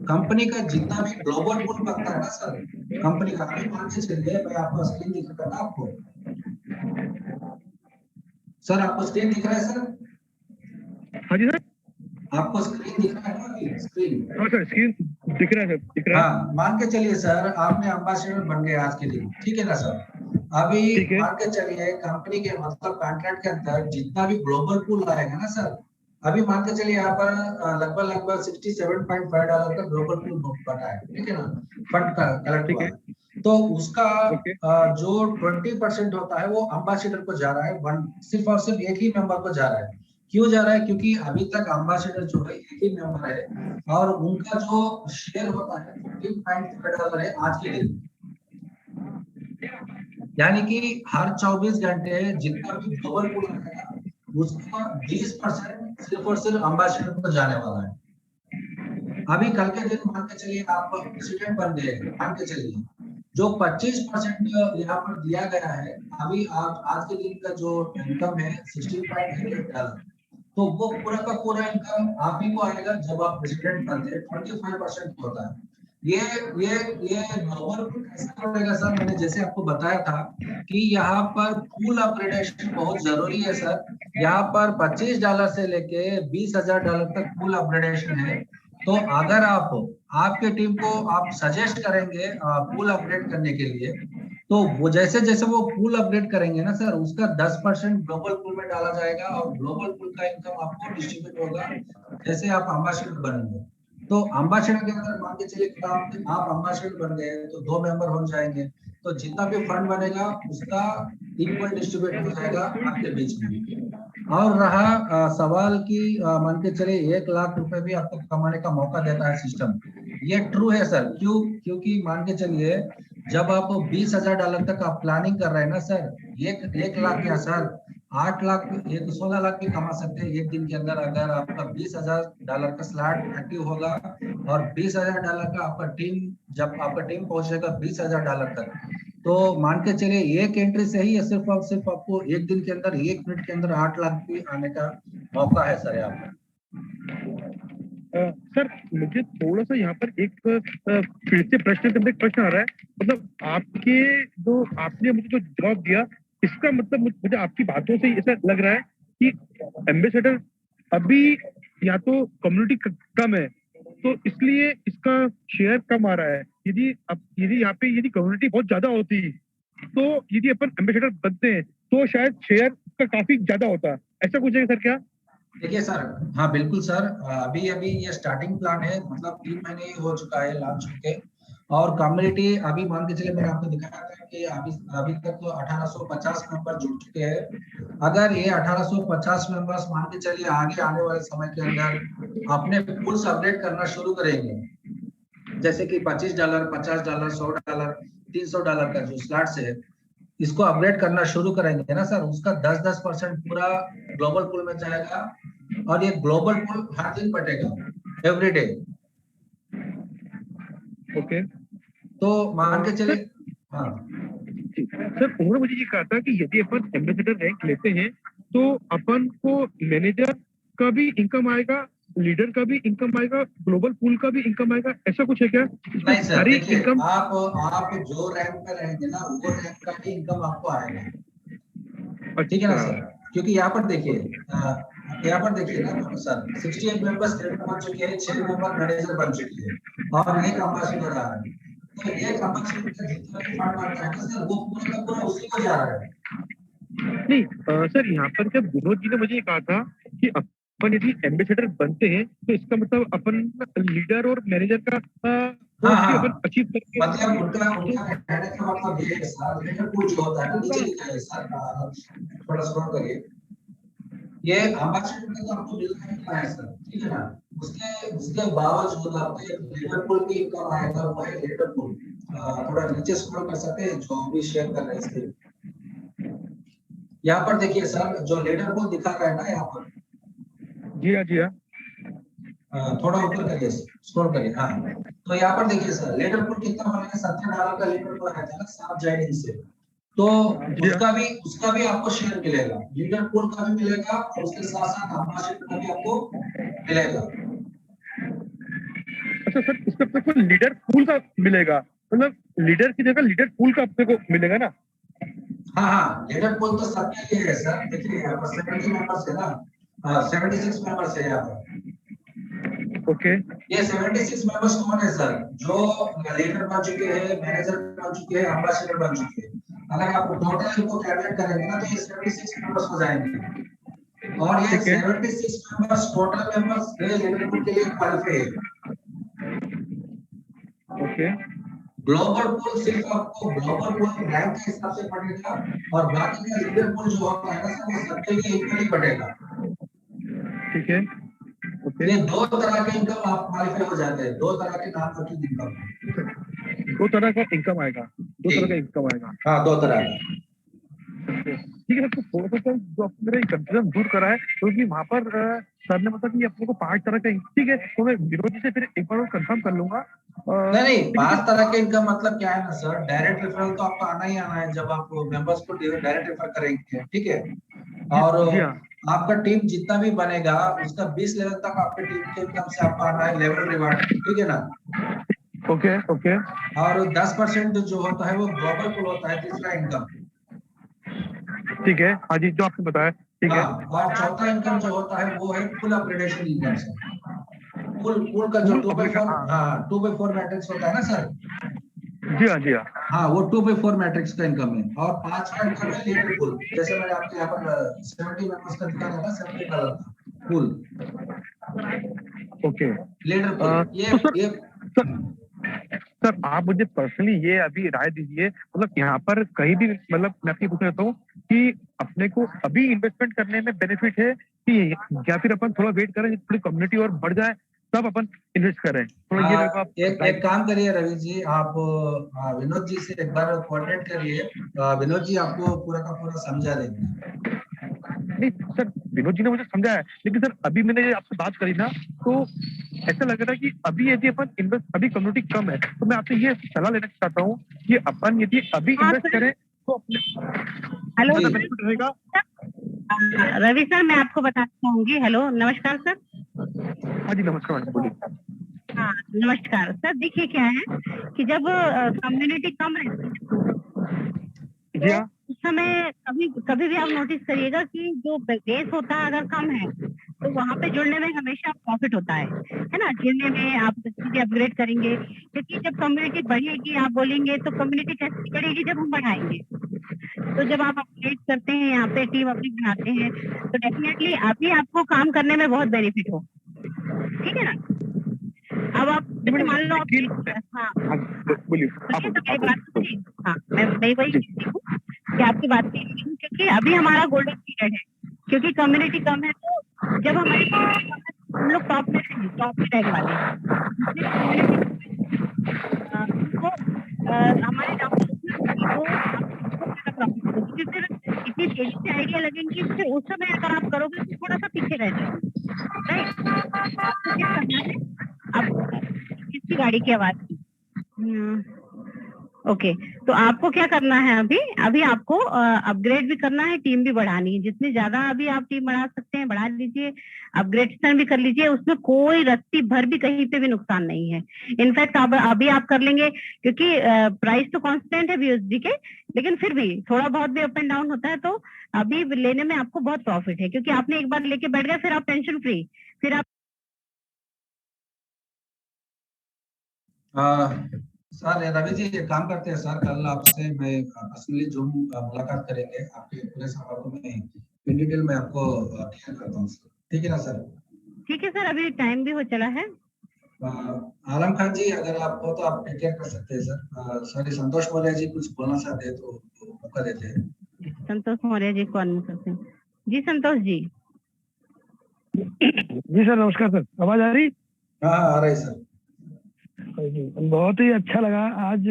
कंपनी का जितना भी ग्लोबल पूल बनता है ना सर, कंपनी का, अभी मान के चलिए, मैं आपको स्क्रीन दिख रहा है ना आपको, सर आपको स्क्रीन दिख रहा है सर? हाँ जी सर। आपको स्क्रीन दिख रहा है ना? स्क्रीन। हाँ सर, स्क्रीन दिख रहा है सर, दिख रहा है। हाँ, मान के चलिए सर, आपने एम्बेसडर बन गए आज के दिन, ठीक है ना सर? अभी ठीक है। मान के चलिए कंपनी के मतलब कॉन्ट्रैक्ट के अंदर जितना भी ग्लोबल पूल आएगा ना सर, अभी मान के चलिए यहाँ पर लगभग $67.5 का ग्लोबल पूल बना है, ठीक है ना? फंड कलेक्ट ठीक हुआ है। है। तो उसका ओके। जो 20% होता है वो अम्बासिडर को जा रहा है, सिर्फ और सिर्फ एक ही मेंबर को जा रहा है। क्यों जा रहा है? क्योंकि अभी तक अम्बासिडर जो है एक ही मेंबर है और उनका जो शेयर होता है $14.5 है आज के दिन। यानी कि हर 24 घंटे जितना भी ग्लोबल पूल आएगा उसका 20% सिर्फ और सिर्फ अम्बासिडर को जाने वाला है। अभी कल के दिन मान के चलिए आप प्रेसिडेंट बन गए, मान के चलिए जो 25% यहाँ पर दिया गया है, अभी आप आज के दिन का जो इनकम है $16.88, तो वो पूरा का पूरा इनकम आप ही को आएगा जब आप प्रेसिडेंट बनते हैं। 25% होता है। ये ग्लोबल पूल कैसे बढ़ेगा सर? मैंने जैसे आपको बताया था कि यहाँ पर पूल अपग्रेडेशन बहुत जरूरी है सर। यहाँ पर $25 से लेके $20,000 तक पूल अपग्रेडेशन है। तो अगर आपके टीम को आप सजेस्ट करेंगे पूल अपग्रेड करने के लिए, तो वो जैसे जैसे वो पूल अपग्रेड करेंगे ना सर, उसका 10% ग्लोबल पूल में डाला जाएगा और ग्लोबल पूल का इनकम आपको डिस्ट्रीब्यूट होगा जैसे आप अम्बासिडर बनेंगे। तो अम्बासिडर के अंदर मान के चलिए कि आप अम्बासिडर बन गए तो 2 मेंबर हो जाएंगे, तो जितना भी फंड बनेगा उसका इक्वल डिस्ट्रीब्यूट हो जाएगा आपके बीच में। और रहा सवाल की मान के चलिए 1 लाख रुपए भी आपको कमाने का मौका देता है सिस्टम, ये ट्रू है सर। क्यों? क्योंकि मान के चलिए जब आप $20,000 तक आप प्लानिंग कर रहे हैं ना सर, एक लाख या सर 8 लाख, 16 लाख भी कमा सकते हैं एक दिन के अंदर अगर आपका $20,000 का स्लॉट एक्टिव होगा और $20,000 का आपका टीम, जब आपका टीम पहुंचेगा $20,000 तक, तो मान के चलिए एक एंट्री से ही सिर्फ और सिर्फ आपको एक दिन के अंदर 1 मिनट के अंदर 8 लाख भी आने का मौका है सर यहाँ पर। सर मुझे थोड़ा सा यहाँ पर एक फिर से प्रश्न के अंदर एक प्रश्न आ रहा है, मतलब आपके जो आपने मुझे जो जवाब दिया इसका मतलब मुझे आपकी बातों से ऐसा लग रहा है कि एम्बेसडर अभी या तो कम्युनिटी कम है तो इसलिए इसका शेयर कम आ रहा है। यदि यहाँ पे यदि कम्युनिटी बहुत ज्यादा होती तो यदि अपन एम्बेसडर बनते हैं तो शायद शेयर का काफी ज्यादा होता, ऐसा कुछ है सर क्या? देखिए सर, हाँ बिल्कुल सर, अभी ये स्टार्टिंग प्लान है, मतलब 3 महीने ही हो चुका है लॉन्च होके, और कम्युनिटी अभी मान के चलिए मैंने आपको दिखाया था कि अभी तक तो 1850 मेंबर जुड़ चुके हैं। अगर ये 1850 मेंबर्स मान के चलिए आगे आने वाले समय के अंदर अपने पूल्स अपडेट करना शुरू करेंगे, जैसे कि $25, $50, $100, $300 का जो स्लॉट्स है इसको अपग्रेड करना शुरू करेंगे ना सर, उसका 10% पूरा ग्लोबल पूल में जाएगा और ये ग्लोबल पूल हर दिन बटेगा, एवरी डे। ओके। तो मान के चलिए, हाँ सर उन्होंने मुझे ये कहा था कि यदि अपन एम्बेसडर रैंक लेते हैं तो अपन को मैनेजर का भी इनकम आएगा, लीडर का भी इनकम आएगा, ग्लोबल पूल का भी इनकम आएगा, ऐसा कुछ है क्या? नहीं सर, सारी देखिए इनकम आप जो रैंक पे रहेंगे ना वो रैंक का भी इनकम आपको आएगा, ठीक है ना सर? क्योंकि यहाँ पर देखिए ना सर, 68 मेंबर्स बन चुके हैं, 6 मेंबर मैनेजर बन चुके हैं और एक अम्बासिडर आ रहा है। तो एक अम्बासिडर का जितना भी फंड आता है सर वो पूरा का पूरा उसी को जा रहा है। नहीं सर, यहाँ पर जब विनोद जी ने मुझे कहा था कि अपन यदि एम्बेसडर बनते हैं तो इसका मतलब अपन लीडर और मैनेजर का अपन अचीव करके, मतलब उनका कहने का मतलब ये है सर, लीडर पूल जो होता है ना, नीचे लिखा है सर, थोड़ा स्क्रॉल करिए, ये अम्बासिडर का तो आपको मिलता है सर, ठीक है ना? उसके बावजूद आपको लीडर पूल की इनकम आएगा, वो है लीडर पूल। थोड़ा नीचे स्क्रॉल कर सकते हैं जो भी शेयर कर रहे हैं इसके। यहाँ पर देखिए सर, जो लीडर पूल दिखा रहा है ना यहाँ पर, जी हाँ थोड़ा ऊपर करिए, स्क्रॉल करिए, हाँ। तो यहाँ पर देखिए सर, लीडर पूल कितना बनेगा, $70 का लीडर पूल रहता है ना 7 ज्वाइनिंग से, तो उसका भी आपको शेयर मिलेगा, लीडर पूल का भी मिलेगा और उसके साथ साथ अम्बासिडर का भी आपको मिलेगा। अच्छा सर, इसका आपको लीडर पूल का मिलेगा, मतलब लीडर की जगह लीडर पूल का आपको मिलेगा ना? हाँ, लीडर पूल तो सबके लिए है सर। देखिए यहाँ पर 70 मेंबर्स है ना, 76 मेंबर्स है यहाँ पर, ओके ये 76 मेंबर्स कौन है सर? जो लीडर बन चुके हैं, मैनेजर बन चुके हैं, एम्बेसडर बन चुके हैं। अगर आप टोटल इनको कैलकुलेट करेंगे ना तो ये 76 मेंबर्स हो जाएंगे। और ये ठीक है। 76 मेंबर्स टोटल मेंबर्स लीडरशिप के लिए क्वालिफाई है। ओके ग्लोबल पूल सिर्फ आपको ग्लोबल पूल रैंक के हिसाब से पड़ेगा और बाकी का लीडर पूल जो होता है ना सर वो सबके लिए इक्वली पड़ेगा। ठीक है। ओके ये दो तरह के इनकम आप क्वालिफाई हो जाते हैं, दो तरह के नाम रखी इनकम। दो तरह का इनकम आएगा, दो तरह का इनकम आएगा। हाँ, दो तरह का। ठीक है, तो थोड़ा सा जो आपने मेरा कंफ्यूजन दूर करा है, क्योंकि वहाँ पर सर ने मतलब कि अपने को 5 तरह का, ठीक है, तो मैं विनोद जी से फिर एक बार कंफर्म कर लूंगा। नहीं 5 तरह के इनकम मतलब क्या है ना सर, डायरेक्ट रेफरल तो आपको आना ही आना है जब आप मेंबर्स को डायरेक्ट रेफर करेंगे, ठीक है। और जी हाँ। आपका टीम जितना भी बनेगा उसका 20 लेवल तक आपके टीम के इनकम से आपको आना है लेवल रिवार्ड, ठीक है ना। ओके ओके और 10% जो होता है वो ग्लोबल पूल होता है, तीसरा इनकम। ठीक है, हाँ जी, जो आपने बताया, ठीक है। हाँ, और चौथा इनकम जो होता है वो है फुल अपग्रेडेशन इनकम से। फुल का जो 2/4, हाँ 2/4 मैट्रिक्स होता है ना सर। जी हाँ जी हाँ। हाँ, वो 2/4 मैट्रिक्स का इनकम है। और 5वां इनकम है लीडर पूल, जैसे मैंने आपके यहाँ पर 70 मेंबर्स का दिखा था ना, 70 डॉलर का पूल ओके लीडर पूल। तो सर आप मुझे पर्सनली ये अभी राय दीजिए, मतलब यहाँ पर कहीं भी, मतलब मैं आपसे पूछ रहा हूँ कि अपने को अभी इन्वेस्टमेंट करने में बेनिफिट है कि या फिर अपन थोड़ा वेट करें, थोड़ी कम्युनिटी और बढ़ जाए तब अपन इन्वेस्ट करें, थोड़ा ये मेरे को आप एक काम करिए रवि जी, आप विनोद जी से एक बार कोऑर्डिनेट करिए। विनोद जी आपको पूरा का पूरा समझा देंगे। नहीं सर, विनोद जी ने मुझे समझाया, लेकिन सर अभी मैंने आपसे बात करी ना तो ऐसा लग रहा है कि अभी यदि अपन इन्वेस्ट, अभी कम्युनिटी कम है, तो मैं आपसे ये सलाह लेना चाहता हूँ कि अपन यदि अभी इन्वेस्ट करें तो अपने हेलो बेनिफिट रहेगा। रवि सर, मैं आपको बताना चाहूंगी। हेलो, नमस्कार सर। हाँ जी नमस्कार, बोलिए। हाँ नमस्कार सर। देखिए क्या है कि जब कम्युनिटी कम रहती है जी तो हाँ। उस समय कभी कभी भी आप नोटिस करिएगा कि जो बेस होता है अगर कम है तो वहां पे जुड़ने में हमेशा प्रॉफिट होता है ना। जुड़ने में आप चीजें अपग्रेड करेंगे, क्योंकि जब कम्युनिटी बढ़ेगी आप बोलेंगे तो कम्युनिटी कैसे बढ़ेगी जब हम बढ़ाएंगे। तो जब आप अपग्रेड करते हैं, यहाँ पे टीम अपनी बनाते हैं, तो डेफिनेटली अभी आपको काम करने में बहुत बेनिफिट हो, ठीक है ना। अब आप जैसे मान लो हाँ बोलिए सुनिए तो मेरी बात सुनिए। हाँ मैं वही कहती हूँ कि आपकी बात नहीं सुनी, क्योंकि अभी हमारा गोल्डन पीरियड है, क्योंकि कम्युनिटी कम है। तो जब हमारी कम्युनिटी कम है तो हम लोग टॉप में रहेंगे, टॉप में रहने वाले हैं। जितनी कम्युनिटी तो हमारी डाउन तो आपको ज्यादा प्रॉफिट होगा, क्योंकि फिर इतनी तेजी से आइडिया लगेंगी, फिर उस समय अगर आप करोगे तो थोड़ा सा पीछे रह जाओगे, राइट। आपको क्या करना है, आप किसकी गाड़ी की आवाज ओके तो आपको क्या करना है, अभी अभी आपको अपग्रेड भी करना है, टीम भी बढ़ानी है। जितनी ज्यादा अभी आप टीम बढ़ा सकते हैं बढ़ा लीजिए, अपग्रेडेशन भी कर लीजिए, उसमें कोई रत्ती भर भी कहीं पे भी नुकसान नहीं है। इनफैक्ट अब अभी आप कर लेंगे, क्योंकि प्राइस तो कांस्टेंट है बीएसडी के, लेकिन फिर भी थोड़ा बहुत भी अप एंड डाउन होता है, तो अभी लेने में आपको बहुत प्रॉफिट है, क्योंकि आपने एक बार लेके बैठ गए, फिर आप टेंशन फ्री, फिर आप सर रवि जी एक काम करते हैं सर, कल आपसे मैं पर्सनली जूम मुलाकात करेंगे, आपके पूरे सवाल को मैं इन डिटेल में आपको क्लियर करता हूँ सर, ठीक है ना सर। ठीक है सर, अभी टाइम भी हो चला है। आलम खान जी अगर आप हो तो आप टेक केयर कर सकते हैं सर। सॉरी संतोष मौर्य जी कुछ बोलना चाहते हैं तो मौका देते हैं। संतोष मौर्य जी को अनम्यूट करते हैं। जी संतोष जी। जी सर नमस्कार सर, आवाज आ रही? हाँ आ रही सर। बहुत ही अच्छा लगा आज,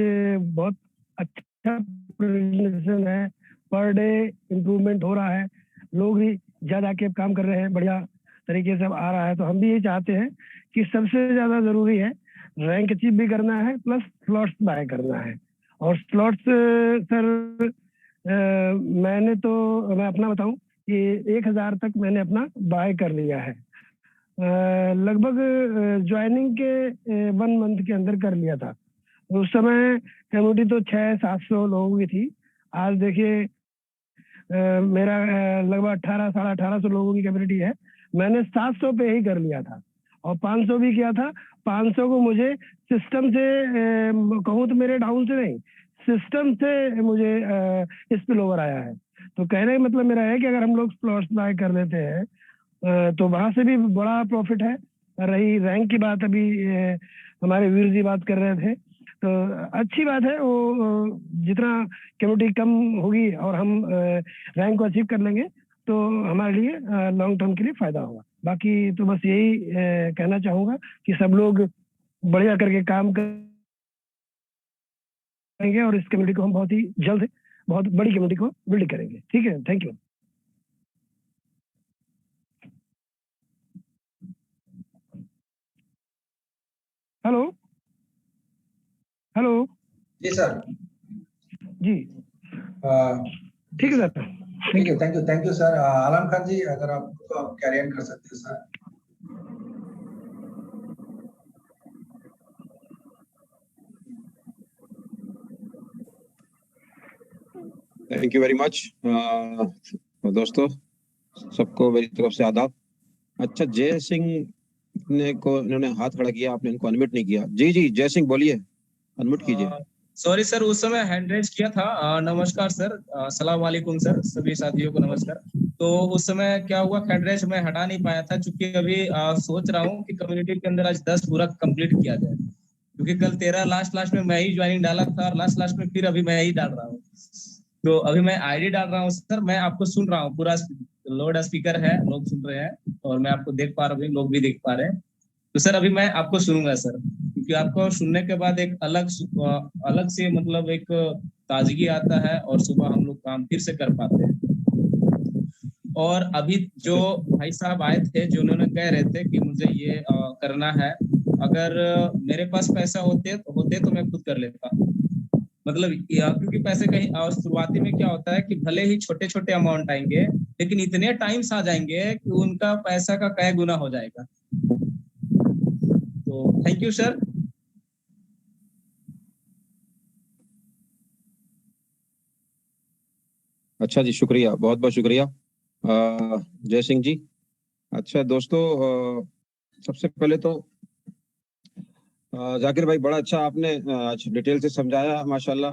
बहुत अच्छा प्रेजेंटेशन है, पर डे इम्प्रूवमेंट हो रहा है, लोग भी ज्यादा के काम कर रहे हैं, बढ़िया तरीके से आ रहा है। तो हम भी ये चाहते हैं कि सबसे ज्यादा जरूरी है रैंक अचीव भी करना है, प्लस स्लॉट्स बाय करना है। और स्लॉट्स सर मैंने तो, मैं अपना बताऊं कि 1000 तक मैंने अपना बाय कर लिया है, लगभग ज्वाइनिंग के 1 मंथ के अंदर कर लिया था। उस समय कम्युनिटी तो 600-700 लोगों की थी। आज देखिए मेरा लगभग 1800-1850 लोगों की कम्युनिटी है, मैंने 700 पे ही कर लिया था। और 500 भी किया था। 500 को मुझे सिस्टम से कहूँ तो मेरे डाउन से नहीं, सिस्टम से मुझे स्पिल ओवर आया है। तो कहने का मतलब मेरा है कि अगर हम लोग स्लॉट्स बाय कर लेते हैं तो वहां से भी बड़ा प्रॉफिट है। रही रैंक की बात, अभी हमारे वीर जी बात कर रहे थे, तो अच्छी बात है। वो जितना कम्युनिटी कम होगी और हम रैंक को अचीव कर लेंगे तो हमारे लिए लॉन्ग टर्म के लिए फायदा होगा। बाकी तो बस यही कहना चाहूंगा कि सब लोग बढ़िया करके काम करेंगे और इस कम्युनिटी को हम बहुत ही जल्द बहुत बड़ी कम्युनिटी को बिल्ड करेंगे। ठीक है, थैंक यू। Hello hello. जी सर। जी ठीक है sir, thank you sir. Alam Khan ji, अगर आप तो आप कैरी ऑन कर सकते हैं sir. Thank you very much. दोस्तों सबको मेरी तरफ से आदाब। अच्छा, जय सिंह ने को इन्होंने हाथ खड़ा किया, आपने इनको अनम्यूट नहीं किया। जी जी जय सिंह बोलिए, अनम्यूट कीजिए। सॉरी सर, उस समय हैंड रेज किया था। नमस्कार सर, अस्सलाम वालेकुम सर, सभी साथियों को नमस्कार। तो उस समय क्या हुआ, हैंड रेज मैं हटा नहीं पाया था, क्योंकि अभी सोच रहा हूँ कि कम्युनिटी के अंदर आज 10 पूरा कंप्लीट किया जाए, क्योंकि कल 13 लास्ट में मैं ही ज्वाइनिंग डाला था और लास्ट में फिर अभी मैं ही डाल रहा हूँ। तो अभी मैं आईडी डाल रहा हूँ सर, मैं आपको सुन रहा हूँ, पूरा लोड स्पीकर है, लोग सुन रहे हैं और मैं आपको देख पा रहा हूँ, लोग भी देख पा रहे हैं। तो सर अभी मैं आपको सुनूंगा सर, क्योंकि आपको सुनने के बाद एक अलग से मतलब एक ताजगी आता है और सुबह हम लोग काम फिर से कर पाते हैं। और अभी जो भाई साहब आए थे, जो उन्होंने कह रहे थे कि मुझे ये करना है, अगर मेरे पास पैसा होते तो मैं खुद कर लेता। मतलब क्योंकि पैसे कहीं शुरुआती में क्या होता है कि भले ही छोटे छोटे अमाउंट आएंगे, लेकिन इतने टाइम्स आ जाएंगे कि उनका पैसा का कई गुना हो जाएगा। तो थैंक यू सर। अच्छा जी, शुक्रिया, बहुत बहुत शुक्रिया जय सिंह जी। अच्छा दोस्तों, सबसे पहले तो जाकिर भाई बड़ा अच्छा आपने आज डिटेल से समझाया माशाल्लाह।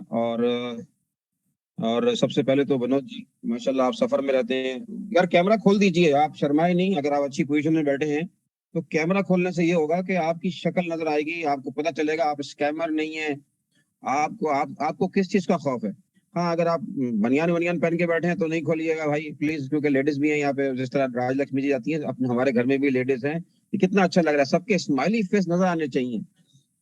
और सबसे पहले तो विनोद जी माशाल्लाह, आप सफर में रहते हैं यार, कैमरा खोल दीजिए, आप शर्माए नहीं। अगर आप अच्छी पोजीशन में बैठे हैं तो कैमरा खोलने से ये होगा कि आपकी शक्ल नजर आएगी, आपको पता चलेगा आप स्कैमर नहीं है। आपको किस चीज का खौफ है? हाँ, अगर आप बनियान पहन के बैठे हैं तो नहीं खोलिएगा भाई प्लीज, क्योंकि लेडीज भी हैं यहाँ पे, जिस तरह राजलक्ष्मी जी जाती है अपने, हमारे घर में भी लेडीज हैं। ये कितना अच्छा लग रहा है, सबके स्माइली फेस नजर आने चाहिए।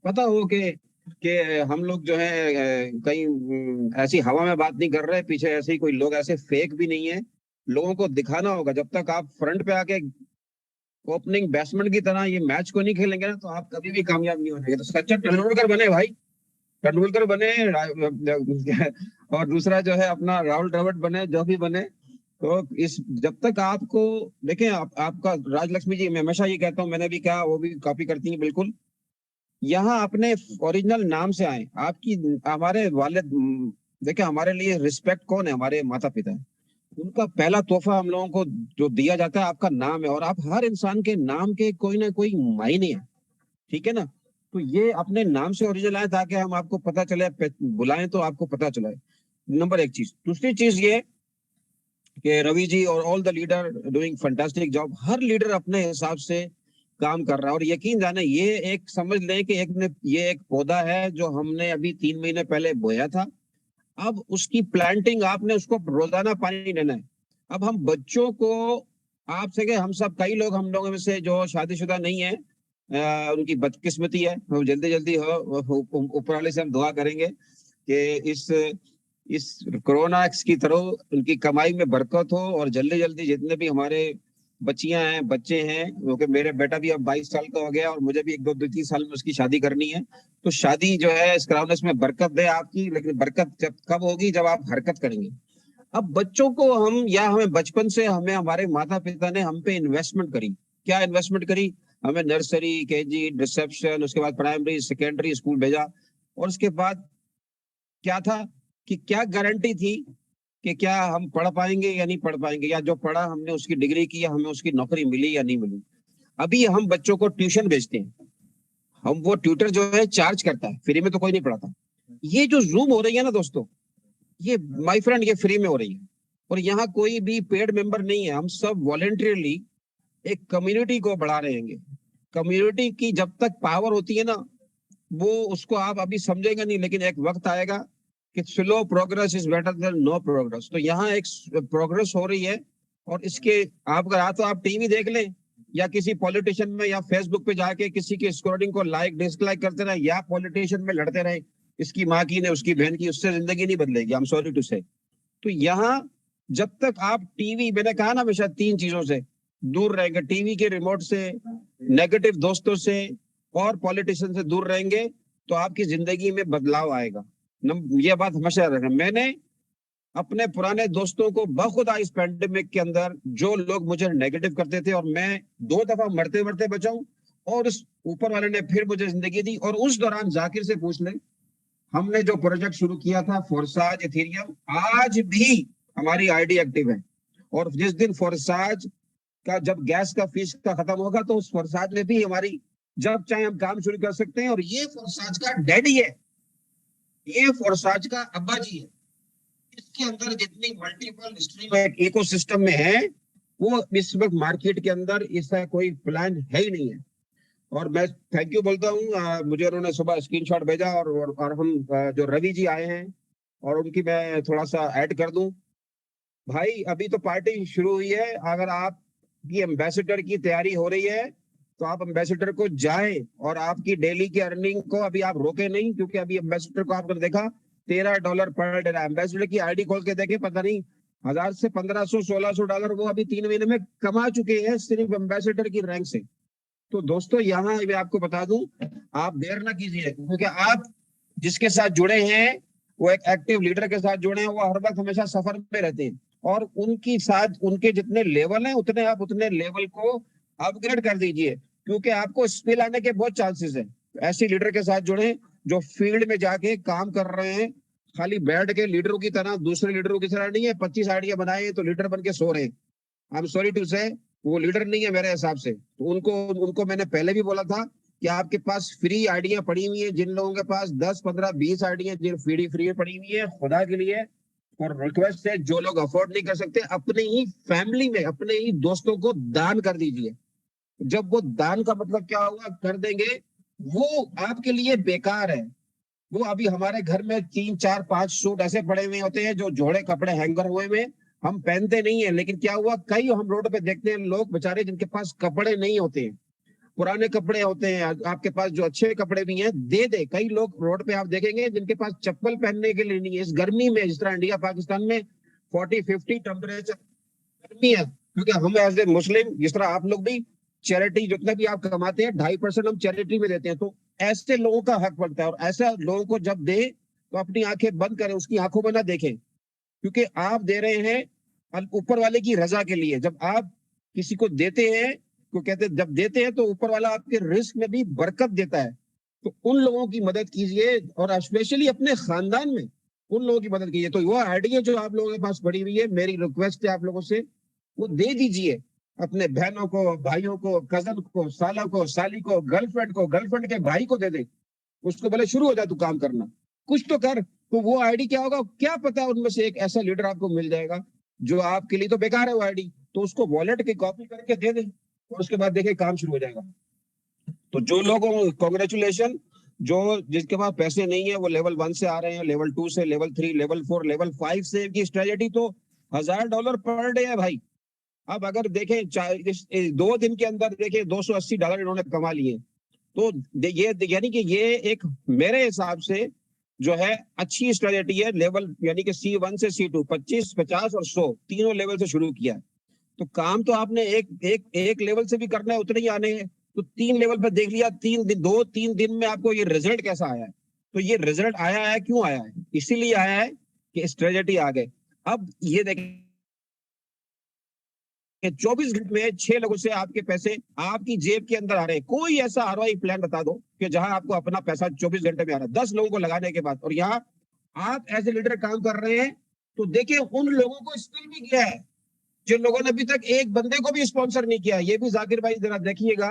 पता हो कि हम लोग जो है कहीं ऐसी हवा में बात नहीं कर रहे, पीछे ऐसे ही कोई लोग ऐसे फेक भी नहीं है। लोगों को दिखाना होगा, जब तक आप फ्रंट पे आके ओपनिंग बैट्समैन की तरह ये मैच को नहीं खेलेंगे ना, तो आप कभी भी कामयाब नहीं होंगे। तो सच्चा तेंदुलकर बने भाई, तेंदुलकर बने और दूसरा जो है अपना राहुल द्रविड़ बने, जो भी बने। तो इस जब तक आपको देखें, आपका राजलक्ष्मी जी, मैं हमेशा ये कहता हूँ, मैंने भी कहा, वो भी कॉपी करती हैं बिल्कुल। यहाँ अपने ओरिजिनल नाम से आए। आपकी हमारे वालिद, देखिए हमारे लिए रिस्पेक्ट कौन है? हमारे माता पिता है। उनका पहला तोहफा हम लोगों को जो दिया जाता है आपका नाम है, और आप हर इंसान के नाम के कोई ना कोई मायने है, ठीक है ना? तो ये अपने नाम से ओरिजिनल आए ताकि हम आपको पता चले, बुलाएं तो आपको पता चले। नंबर एक चीज। दूसरी चीज ये कि रवि जी और all the leader doing fantastic job. Her leader अपने हिसाब से काम कर रहा है, और यकीन जाने ये एक समझ लें कि ये एक पौधा है जो हमने अभी 3 महीने पहले बोया था। अब उसकी प्लांटिंग, आपने उसको रोजाना पानी देना है। अब हम बच्चों को, आपसे के हम सब, कई लोग हम लोगों में से जो शादीशुदा नहीं है, उनकी बदकिस्मती है, वो जल्दी जल्दी हो, ऊपर वाले से हम दुआ करेंगे कि इस कोरोना की तरह उनकी कमाई में बरकत हो, और जल्दी जल्दी जितने भी हमारे बच्चियां हैं, बच्चे हैं, क्योंकि मेरे बेटा भी अब 22 साल का हो गया और मुझे भी 1-2-3 साल में उसकी शादी करनी है। तो शादी जो है इस कोरोना में बरकत दे आपकी, लेकिन बरकत जब कब होगी? जब आप हरकत करेंगे। अब बच्चों को हमें बचपन से हमें हमारे माता पिता ने हम पे इन्वेस्टमेंट करी। क्या इन्वेस्टमेंट करी? हमें नर्सरी, केजी, रिसेप्शन, उसके बाद प्राइमरी, सेकेंडरी स्कूल भेजा, और उसके बाद क्या था कि क्या गारंटी थी कि क्या हम पढ़ पाएंगे या नहीं पढ़ पाएंगे, या जो पढ़ा हमने उसकी डिग्री की, या हमें उसकी नौकरी मिली या नहीं मिली। अभी हम बच्चों को ट्यूशन भेजते हैं, हम वो ट्यूटर जो है चार्ज करता है, फ्री में तो कोई नहीं पढ़ाता। ये जो जूम हो रही है ना दोस्तों, ये माय फ्रेंड ये फ्री में हो रही है, और यहाँ कोई भी पेड मेंबर नहीं है। हम सब वॉलेंटरीली एक कम्युनिटी को बढ़ा रहे हैं। कम्युनिटी की जब तक पावर होती है ना, वो उसको आप अभी समझेंगे नहीं, लेकिन एक वक्त आएगा कि slow progress is better than no progress. तो यहाँ एक प्रोग्रेस हो रही है, और इसके आप या तो आप टीवी देख लें, या किसी पॉलिटिशियन में या फेसबुक पे जाके किसी की स्कोरिंग को लाइक डिसलाइक करते रहे, या पॉलिटिशियन में लड़ते रहे, इसकी माँ की ने उसकी बहन की, उससे जिंदगी नहीं बदलेगी। आई एम सॉरी टू से। तो यहाँ जब तक आप टीवी, मैंने कहा ना हमेशा 3 चीजों से दूर रहेंगे, टीवी के रिमोट से, नेगेटिव दोस्तों से, और पॉलिटिशियन से दूर रहेंगे, तो आपकी जिंदगी में बदलाव आएगा। ये बात हमेशा रखना। मैंने अपने पुराने दोस्तों को बखुदा इस पैंडेमिक के अंदर, जो लोग मुझे नेगेटिव करते थे, और मैं 2 दफा मरते मरते बचाऊं, और उस ऊपर वाले ने फिर मुझे जिंदगी दी। और उस दौरान जाकिर से पूछ लें, हमने जो प्रोजेक्ट शुरू किया था फोरसाज इथेरियम, आज भी हमारी आईडी एक्टिव है। और जिस दिन फोरसाज का, जब गैस का फीस का खत्म होगा, तो उस फोरसाज में भी हमारी, जब चाहे हम काम शुरू कर सकते हैं। और ये फोरसाज का डैडी है, ये फोरसाज का अब्बा जी है। इसके अंदर जितनी मल्टीपल स्ट्रीम एक इकोसिस्टम में है, वो इस वक्त मार्केट के अंदर इसका कोई प्लान है ही नहीं है। और मैं थैंक यू बोलता हूँ, मुझे उन्होंने सुबह स्क्रीनशॉट भेजा, और हम जो रवि जी आए हैं, और उनकी मैं थोड़ा सा ऐड कर दूं। भाई अभी तो पार्टी शुरू हुई है, अगर आपकी एम्बेसडर की तैयारी हो रही है, तो आप एम्बेसडर को जाएं, और आपकी डेली की अर्निंग को अभी आप रोके नहीं, क्योंकि अभी एम्बेसडर को आपने देखा $13 पर डे। एम्बेसडर की आईडी खोल के देखे, पता नहीं 1000 से $1500-1600 वो अभी 3 महीने में कमा चुके हैं, सिर्फ एम्बेसडर की रैंक से। तो दोस्तों यहाँ मैं आपको बता दूं, आप देर ना कीजिए, क्योंकि आप जिसके साथ जुड़े हैं, वो एक एक्टिव लीडर के साथ जुड़े हैं, वो हर वक्त हमेशा सफर में रहते हैं, और उनकी साथ उनके जितने लेवल हैं, उतने आप उतने लेवल को अपग्रेड कर दीजिए, क्योंकि आपको स्पिल आने के बहुत चांसेस है। ऐसे लीडर के साथ जुड़े जो फील्ड में जाके काम कर रहे हैं, खाली बैठ के लीडरों की तरह, दूसरे लीडरों की तरह नहीं है 25 आइडिया बनाए तो लीडर बन के सो रहे हैं। आई एम सॉरी टू से, वो लीडर नहीं है मेरे हिसाब से। तो उनको मैंने पहले भी बोला था कि आपके पास फ्री आइडिया पड़ी हुई है, जिन लोगों के पास 10, 15, 20 आइडिया जिन फ्री पड़ी हुई है, खुदा के लिए और रिक्वेस्ट है, जो लोग अफोर्ड नहीं कर सकते, अपने ही फैमिली में, अपने ही दोस्तों को दान कर दीजिए। जब वो दान का मतलब क्या हुआ, कर देंगे, वो आपके लिए बेकार है। वो अभी हमारे घर में 3, 4, 5 सूट ऐसे पड़े हुए होते हैं, जो जोड़े कपड़े हैंगर हुए में हम पहनते नहीं है, लेकिन क्या हुआ, कई हम रोड पे देखते हैं लोग बेचारे जिनके पास कपड़े नहीं होते हैं, पुराने कपड़े होते हैं। आपके पास जो अच्छे कपड़े भी हैं दे दे। कई लोग रोड पे आप देखेंगे जिनके पास चप्पल पहनने के लिए नहीं है। इस गर्मी में, जिस तरह इंडिया पाकिस्तान में 40-50 टेम्परेचर गर्मी है, क्योंकि हम एज ए मुस्लिम, जिस तरह आप लोग भी चैरिटी जितना भी आप कमाते हैं 2.5% हम चैरिटी में देते हैं। तो ऐसे लोगों का हक बनता है, और ऐसे लोगों को जब दे तो अपनी आंखें बंद करें, उसकी आंखों में ना देखें, क्योंकि आप दे रहे हैं ऊपर वाले की रजा के लिए। जब आप किसी को देते हैं, तो कहते हैं जब देते हैं तो ऊपर वाला आपके रिस्क में भी बरकत देता है। तो उन लोगों की मदद कीजिए, और स्पेशली अपने खानदान में उन लोगों की मदद कीजिए। तो वो आइडिया जो आप लोगों के पास पड़ी हुई है, मेरी रिक्वेस्ट है आप लोगों से, वो दे दीजिए अपने बहनों को, भाइयों को, कजन को, साला को, साली को, गर्लफ्रेंड को, गर्लफ्रेंड के भाई को दे दे। उसको बोले शुरू हो जाए तू काम करना, कुछ तो कर। तो वो आईडी क्या होगा, क्या पता उनमें से एक ऐसा लीडर आपको मिल जाएगा जो आपके लिए तो बेकार है वो आईडी, तो उसको वॉलेट की कॉपी करके दे दे, और उसके बाद देखिए काम शुरू हो जाएगा। तो जो लोगों को कॉन्ग्रेचुलेशन, जो जिसके पास पैसे नहीं है, वो लेवल 1 से आ रहे हैं, लेवल 2 से, लेवल 3, लेवल 4, लेवल 5 से की स्ट्रेटेजी तो $1000 पर डे है भाई। अब अगर देखें 2 दिन के अंदर देखें $280 इन्होंने कमा लिए, तो ये यानी कि ये एक मेरे हिसाब से जो है अच्छी स्ट्रेटेजी है। लेवल यानी कि C1 से C2 25, 50 और 100 तीनों लेवल से शुरू किया है। तो काम तो आपने एक लेवल से भी करना है, उतने ही आने हैं। तो 3 लेवल पर देख लिया, 2-3 दिन में आपको ये रिजल्ट कैसा आया है। तो ये रिजल्ट आया है, क्यों आया है, इसीलिए आया है कि स्ट्रेटेजी आ गए। अब ये देखें 24 घंटे में 6 लोगों से आपके पैसे आपकी जेब के अंदर आ रहे हैं। कोई ऐसा ROI प्लान बता दो कि जहां आपको अपना पैसा 24 घंटे में आ रहा है, 10 लोगों को लगाने के बाद, और यहाँ आप एज ए लीडर काम कर रहे हैं। तो देखिए उन लोगों को स्पिल भी किया है, जिन लोगों ने अभी तक एक बंदे को भी स्पॉन्सर नहीं किया, ये भी जाकिर भाई जरा देखिएगा,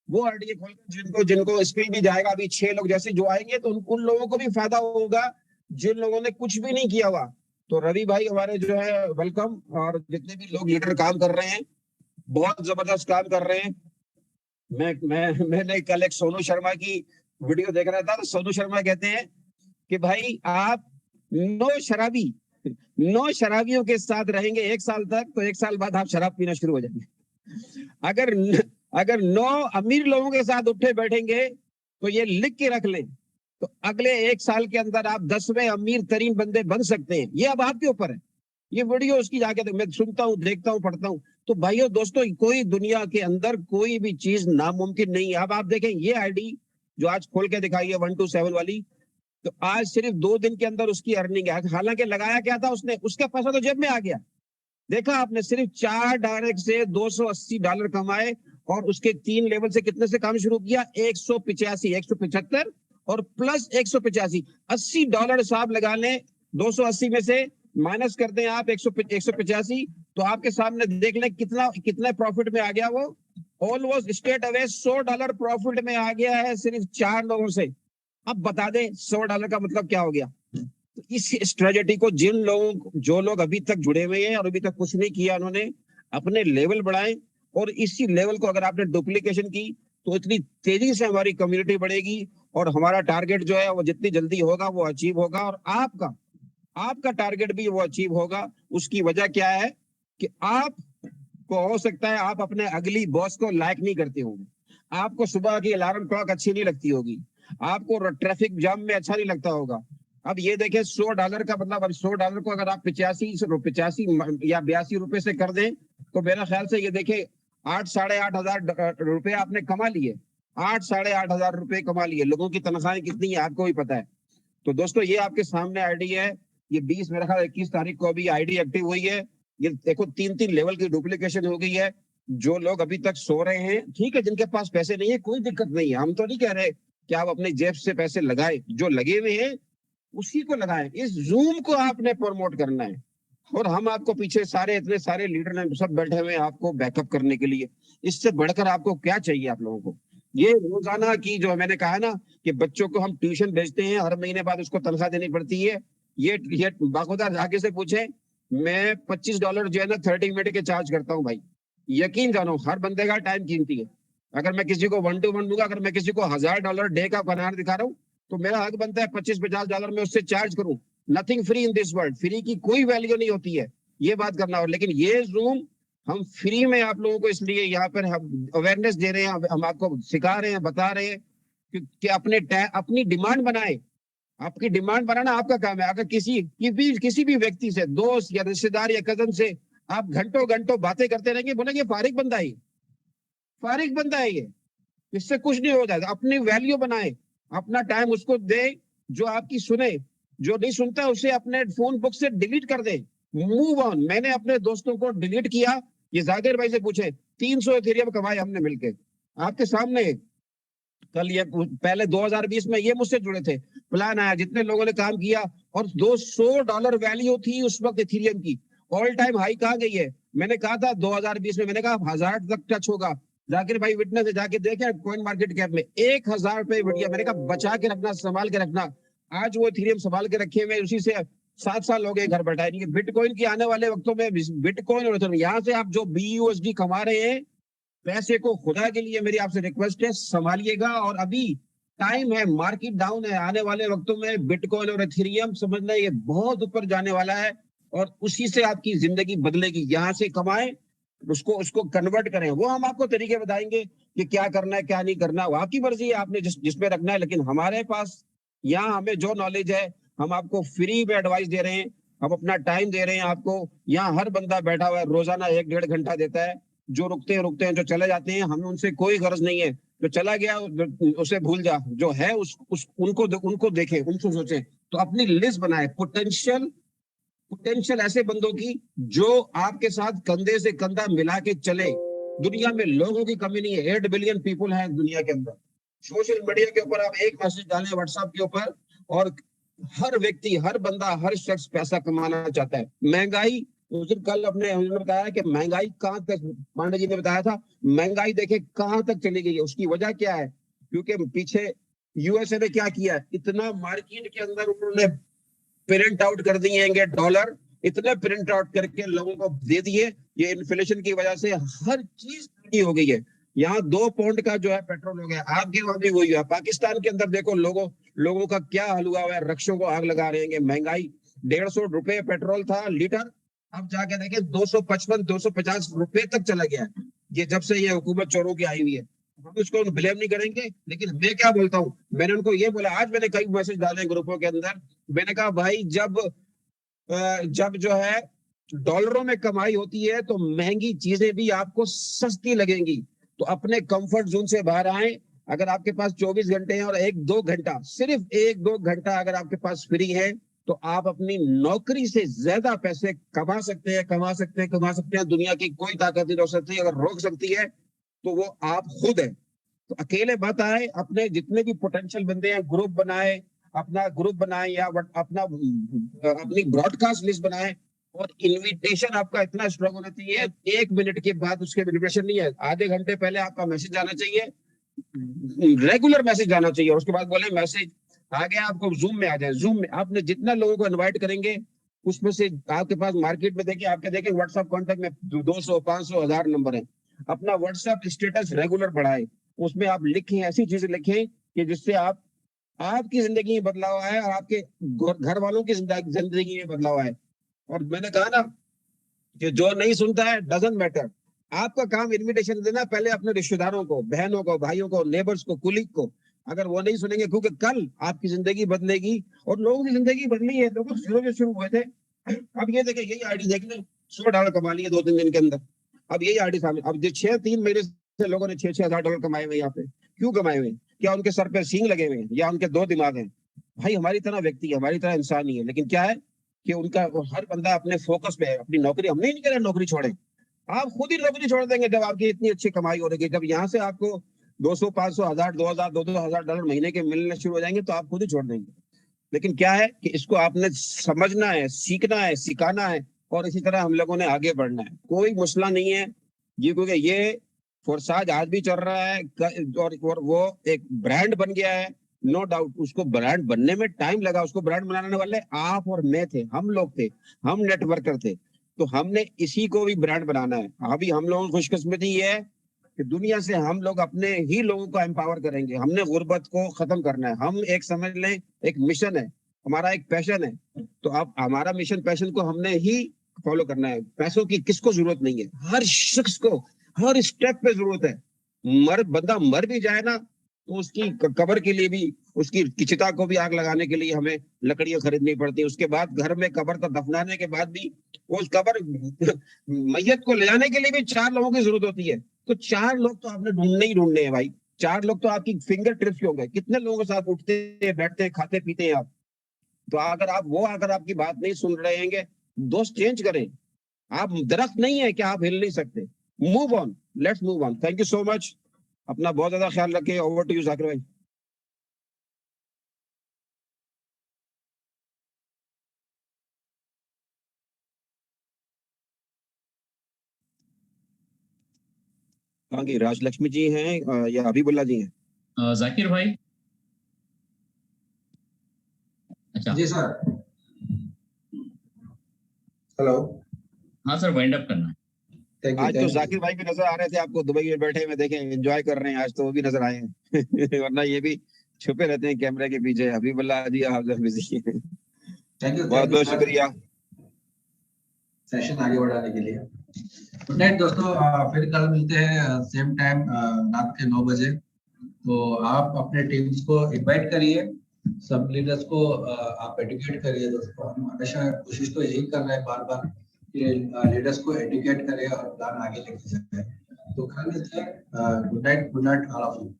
वो आरडीए खोलकर जिनको जिनको स्किल भी जाएगा, अभी 6 लोग जैसे जो आएंगे तो उन लोगों को भी फायदा होगा जिन लोगों ने कुछ भी नहीं किया हुआ। तो रवि भाई हमारे जो है वेलकम, और जितने भी लोग लीडर काम कर रहे हैं बहुत जबरदस्त काम कर रहे हैं। मैंने कल एक सोनू शर्मा की वीडियो देख रहा था, तो सोनू शर्मा कहते हैं कि भाई आप 9 शराबियों के साथ रहेंगे 1 साल तक, तो 1 साल बाद आप शराब पीना शुरू हो जाएंगे। अगर 9 अमीर लोगों के साथ उठे बैठेंगे तो ये लिख के रख लें, तो अगले 1 साल के अंदर आप 10वें अमीर तरीन बंदे बन सकते हैं। ये अब आपके ऊपर है। ये वीडियो उसकी जाके मैं सुनता हूँ, देखता हूँ, पढ़ता हूँ। तो भाइयों दोस्तों, कोई दुनिया के अंदर कोई भी चीज नामुमकिन नहीं है। अब आप देखें ये आईडी जो आज खोल के दिखाई है 127 वाली, तो आज सिर्फ 2 दिन के अंदर उसकी अर्निंग है। हालांकि लगाया क्या था उसने, उसका पैसा तो जेब में आ गया। देखा आपने, सिर्फ 4 डायरेक्ट से $280 कमाए, और उसके 3 लेवल से कितने से काम शुरू किया, 185, 175 और प्लस 185, $80 साहब लगा लें। 280 में से माइनस कर दें आप 185, तो आपके सामने देख लें कितना प्रॉफिट में आ गया। वो ऑलमोस्ट स्ट्रेट अवे $100 प्रॉफिट में आ गया है सिर्फ 4 लोगों से। अब बता दें $100 का मतलब क्या हो गया। तो इस स्ट्रेटेजी को जो लोग अभी तक जुड़े हुए हैं और अभी तक कुछ नहीं किया, उन्होंने अपने लेवल बढ़ाए, और इसी लेवल को अगर आपने डुप्लीकेशन की तो इतनी तेजी से हमारी कम्युनिटी बढ़ेगी, और हमारा टारगेट जो है वो जितनी जल्दी होगा वो अचीव होगा, और आपका टारगेट भी वो अचीव होगा। उसकी वजह क्या है कि आप को हो सकता है आप अपने अगली बॉस को लाइक नहीं करते होंगे, आपको सुबह की अलार्म क्लॉक अच्छी नहीं लगती होगी, आपको ट्रैफिक जाम में अच्छा नहीं लगता होगा। अब ये देखें $100 का मतलब, अब $100 को अगर आप 85 या 82 रुपए से कर दें, तो मेरा ख्याल से ये देखें 8 साढ़े 8 हजार रुपए आपने कमा लिए। 8 साढ़े 8 हजार रुपए कमा लिए। लोगों की तनख्वाहें कितनी है आपको भी पता है। तो दोस्तों ये आपके सामने आईडी है। ये 20 मेरा ख्याल 21 तारीख को अभी आईडी एक्टिव हुई है। ये देखो 3 लेवल की डुप्लीकेशन हो गई है। जो लोग अभी तक सो रहे हैं, ठीक है, जिनके पास पैसे नहीं है कोई दिक्कत नहीं है, हम तो नहीं कह रहे कि आप अपने जेब से पैसे लगाए, जो लगे हुए हैं उसी को लगाएं। इस जूम को आपने प्रमोट करना है, और हम आपको पीछे इतने सारे लीडर ने सब बैठे हुए हैं आपको बैकअप करने के लिए। इससे बढ़कर आपको क्या चाहिए आप लोगों को। ये रोजाना की जो मैंने कहा ना कि बच्चों को हम ट्यूशन भेजते हैं, हर महीने बाद उसको तनख्वाह देनी पड़ती है। ये बाखुदा जाके से पूछे, मैं $25 जो है ना 30 मिनट के चार्ज करता हूँ भाई। यकीन जानो हर बंदे का टाइम कीमती है। अगर मैं किसी को 1 to 1 दूंगा, अगर मैं किसी को $1000 डे का बनाना दिखा रहा हूँ, तो मेरा हक बनता है $25-50 में उससे चार्ज करूं। Nothing free in this world. Free की कोई वैल्यू नहीं होती है, ये बात करना। और लेकिन ये जूम हम फ्री में आप लोगों को इसलिए यहाँ पर हम अवेयरनेस दे रहे हैं, हम आपको सिखा रहे हैं, बता रहे हैं कि अपनी डिमांड बनाए। आपकी डिमांड बनाना आपका काम है। अगर किसी भी व्यक्ति से, दोस्त या रिश्तेदार या कजन से आप घंटों बातें करते रहेंगे, बोलेंगे फारिग बंदा है ये, इससे कुछ नहीं हो जाएगा। अपनी वैल्यू बनाए, अपना टाइम उसको दे जो आपकी सुने, जो नहीं सुनता उसे अपने फोन बुक से डिलीट कर दे। Move on. मैंने अपने दोस्तों को डिलीट किया, ये जाकिर भाई से पूछे, 300 इथेरियम कमाए हमने मिलके आपके सामने। कल ये पहले 2020 में ये मुझसे जुड़े थे, प्लान आया, जितने लोगों ने काम किया, और $200 वैल्यू थी उस वक्त इथेरियम की। ऑल टाइम हाई कहाँ गई है। मैंने कहा था 2020 में, मैंने कहा 1000 तक टच होगा। जाकिर भाई विटनेस है, जाके देखे कॉइन मार्केट कैप में 1000 रुपए बढ़िया। मैंने कहा बचा के रखना, संभाल के रखना। आज वो इथेरियम संभाल के रखे हुए, उसी से 7 साल हो गए घर बैठाए नहीं। बिटकॉइन की आने वाले वक्तों में बिटकॉइन और यहाँ से आप जो BUSD कमा रहे हैं, पैसे को खुदा के लिए मेरी आपसे रिक्वेस्ट है, संभालिएगा। और अभी टाइम है, मार्केट डाउन है, आने वाले वक्तों में बिटकॉइन और इथेरियम समझना ये बहुत ऊपर जाने वाला है, और उसी से आपकी जिंदगी बदलेगी। यहाँ से कमाएं, उसको कन्वर्ट करें। वो हम आपको तरीके बताएंगे कि क्या करना है क्या नहीं करना, वो आपकी मर्जी है, आपने जिसमें रखना है। लेकिन हमारे पास यहाँ हमें जो नॉलेज है, हम आपको फ्री में एडवाइस दे रहे हैं, हम अपना टाइम दे रहे हैं आपको। यहाँ हर बंदा बैठा हुआ है, रोजाना 1-1.5 घंटा देता है। जो रुकते हैं, जो चले जाते हैं, हमें उनसे कोई गर्ज नहीं है। जो चला गया उसे भूल जा, जो है उनको देखे, उनको सोचे। तो अपनी लिस्ट बनाए पोटेंशियल ऐसे बंदों की जो आपके साथ कंधे से कंधा मिला के चले। दुनिया में लोगों की कमी नहीं है, 8 बिलियन पीपल हैं दुनिया के अंदर। सोशल मीडिया के ऊपर आप एक मैसेज डालें व्हाट्सएप के ऊपर, और हर व्यक्ति, हर बंदा, हर शख्स पैसा कमाना चाहता है। महंगाई उस दिन कल उन्होंने बताया कि महंगाई कहाँ तक, पांडे जी ने बताया था महंगाई देखे कहाँ तक चली गई है। उसकी वजह क्या है? क्योंकि पीछे यूएसए ने क्या किया है, इतना मार्केट के अंदर उन्होंने प्रिंट आउट कर दिए हैं डॉलर, इतने प्रिंट आउट करके लोगों को दे दिए। ये इन्फ्लेशन की वजह से हर चीज महंगी हो गई है। यहाँ 2 पाउंड का जो है पेट्रोल हो गया, आपके वहां भी वही है। पाकिस्तान के अंदर देखो लोगों का क्या हाल हुआ है, रक्षों को आग लगा रहे हैं। महंगाई 150 रुपए पेट्रोल था लीटर, अब जाके देखे 255-250 रुपए तक चला गया है। ये जब से ये हुकूमत चोरों की आई हुई है। हम उसको ब्लेम नहीं करेंगे, लेकिन मैं क्या बोलता हूँ, मैंने उनको ये बोला, आज मैंने कई मैसेज डाले ग्रुपों के अंदर, मैंने कहा भाई जब जो है डॉलरों में कमाई होती है तो महंगी चीजें भी आपको सस्ती लगेंगी। तो अपने कंफर्ट जोन से बाहर आए। अगर आपके पास 24 घंटे हैं और 1-2 घंटा, सिर्फ 1-2 घंटा अगर आपके पास फ्री है, तो आप अपनी नौकरी से ज्यादा पैसे कमा सकते हैं। दुनिया की कोई ताकत नहीं रोक सकती। अगर रोक सकती है तो वो आप खुद है। तो अकेले मत आए, अपने जितने भी पोटेंशियल बंदे हैं ग्रुप बनाए, अपना ग्रुप बनाए या अपनी ब्रॉडकास्ट लिस्ट बनाए। और इनविटेशन आपका इतना स्ट्रांग होना चाहिए, 1 मिनट के बाद उसके इनविटेशन नहीं है, आधे घंटे पहले आपका मैसेज आना चाहिए, रेगुलर मैसेज आना चाहिए। और उसके बाद बोले मैसेज आ गया, आपको जूम में आ जाए। जूम में आपने जितना लोगों को इनवाइट करेंगे, उसमें से आपके पास मार्केट में देखें व्हाट्सएप कॉन्टेक्ट में 200, 500, 1000 नंबर है। अपना व्हाट्सएप स्टेटस रेगुलर बढ़ाए, उसमें आप लिखें, ऐसी चीजें लिखें कि जिससे आपकी जिंदगी में बदलाव आए और आपके घर वालों की जिंदगी में बदलाव आए। और मैंने कहा ना कि जो नहीं सुनता है डजंट मैटर, आपका काम इनविटेशन देना, पहले अपने रिश्तेदारों को, बहनों को, भाइयों को, नेबर्स को, कुलीग को। अगर वो नहीं सुनेंगे, क्योंकि कल आपकी जिंदगी बदलेगी और लोगों की जिंदगी बदली है। लोग जीरो से शुरू हुए थे, अब ये देखें, यही आईडी देखने $100 कमा लिए 2-3 दिन के अंदर। अब यही आईडी सामने, अब 3 महीने से लोगों ने $6-6 हज़ार कमाए हुए। यहाँ पे क्यों कमाए हुए? क्या उनके सर पे सींग लगे हुए हैं या उनके 2 दिमाग हैं? भाई हमारी तरह व्यक्ति है, हमारी तरह इंसान ही है, लेकिन क्या है कि उनका हर बंदा अपने फोकस पे है, अपनी नौकरी। हमने नहीं कहा नौकरी छोड़े, आप खुद ही नौकरी छोड़ देंगे जब आपकी इतनी अच्छी कमाई हो रही है। जब यहाँ से आपको 200, 500, 1000, 2000, $2,000 महीने के मिलने शुरू हो जाएंगे तो आप खुद ही छोड़ देंगे। लेकिन क्या है कि इसको आपने समझना है, सीखना है, सिखाना है, और इसी तरह हम लोगों ने आगे बढ़ना है। कोई मसला नहीं है ये, क्योंकि ये फोर्साज आज भी चल रहा है और वो एक ब्रांड बन गया है, नो डाउट। उसको ब्रांड बनने में टाइम लगा, उसको ब्रांड बनाने वाले आप और मैं थे, हम लोग थे, हम नेटवर्कर थे। तो हमने इसी को भी ब्रांड बनाना है। अभी हम लोगों की खुशकिस्मती ये है कि दुनिया से हम लोग अपने ही लोगों को एम्पावर करेंगे। हमने गुर्बत को खत्म करना है। हम एक समझ लें, एक मिशन है हमारा, एक पैशन है। तो अब हमारा मिशन, पैशन को हमने ही फॉलो करना है। पैसों की किसको जरूरत नहीं है, हर शख्स को हर स्टेप पे जरूरत है। बंदा मर भी जाए ना, तो उसकी कब्र के लिए भी, उसकी चिता को भी आग लगाने के लिए हमें लकड़ियां खरीदनी पड़ती है। उसके बाद घर में कब्र को दफनाने के बाद भी उस कब्र मैयत को ले जाने के लिए भी 4 लोगों की जरूरत होती है। तो 4 लोग तो आपने ढूंढने हैं भाई। 4 लोग तो आपकी फिंगर टिप्स के होंगे। कितने लोगों के साथ उठते बैठते खाते पीते हैं आप? तो अगर आपकी बात नहीं सुन रहे हैं, दोस्त चेंज करें। आप दरख्त नहीं है कि आप हिल नहीं सकते। Move on, let's move on. Thank you so much. अपना बहुत ज्यादा ख्याल रखें। ओवर टू यू जाकिर भाई। हाँ जी, राजलक्ष्मी जी हैं या हबीबुल्ला जी हैं? जाकिर भाई। अच्छा जी सर। हेलो। हाँ सर, वाइंड अप करना है। आज तो जाकिर भाई भी नजर आ रहे थे आपको, दुबई में बैठे हुए, देखें एंजॉय कर रहे हैं। आज तो वो भी नजर आए हैं वरना ये भी छुपे रहते हैं कैमरे के पीछे। हबीबुल्ला जी आप बिजी हैं। थैंक यू, बहुत बहुत शुक्रिया सेशन आगे बढ़ाने के लिए। गुड नाइट दोस्तों, फिर कल मिलते हैं सेम टाइम रात के 9 बजे। तो आप अपने टीम्स को इनवाइट करिए, सब लीडर्स को आप एडुकेट करिए दोस्तों। हम हमेशा कोशिश तो यही कर रहे हैं बार बार कि लीडर्स को एडुकेट करें और प्लान आगे लेके जाए। तो कल मिलते हैं। Good night all of you.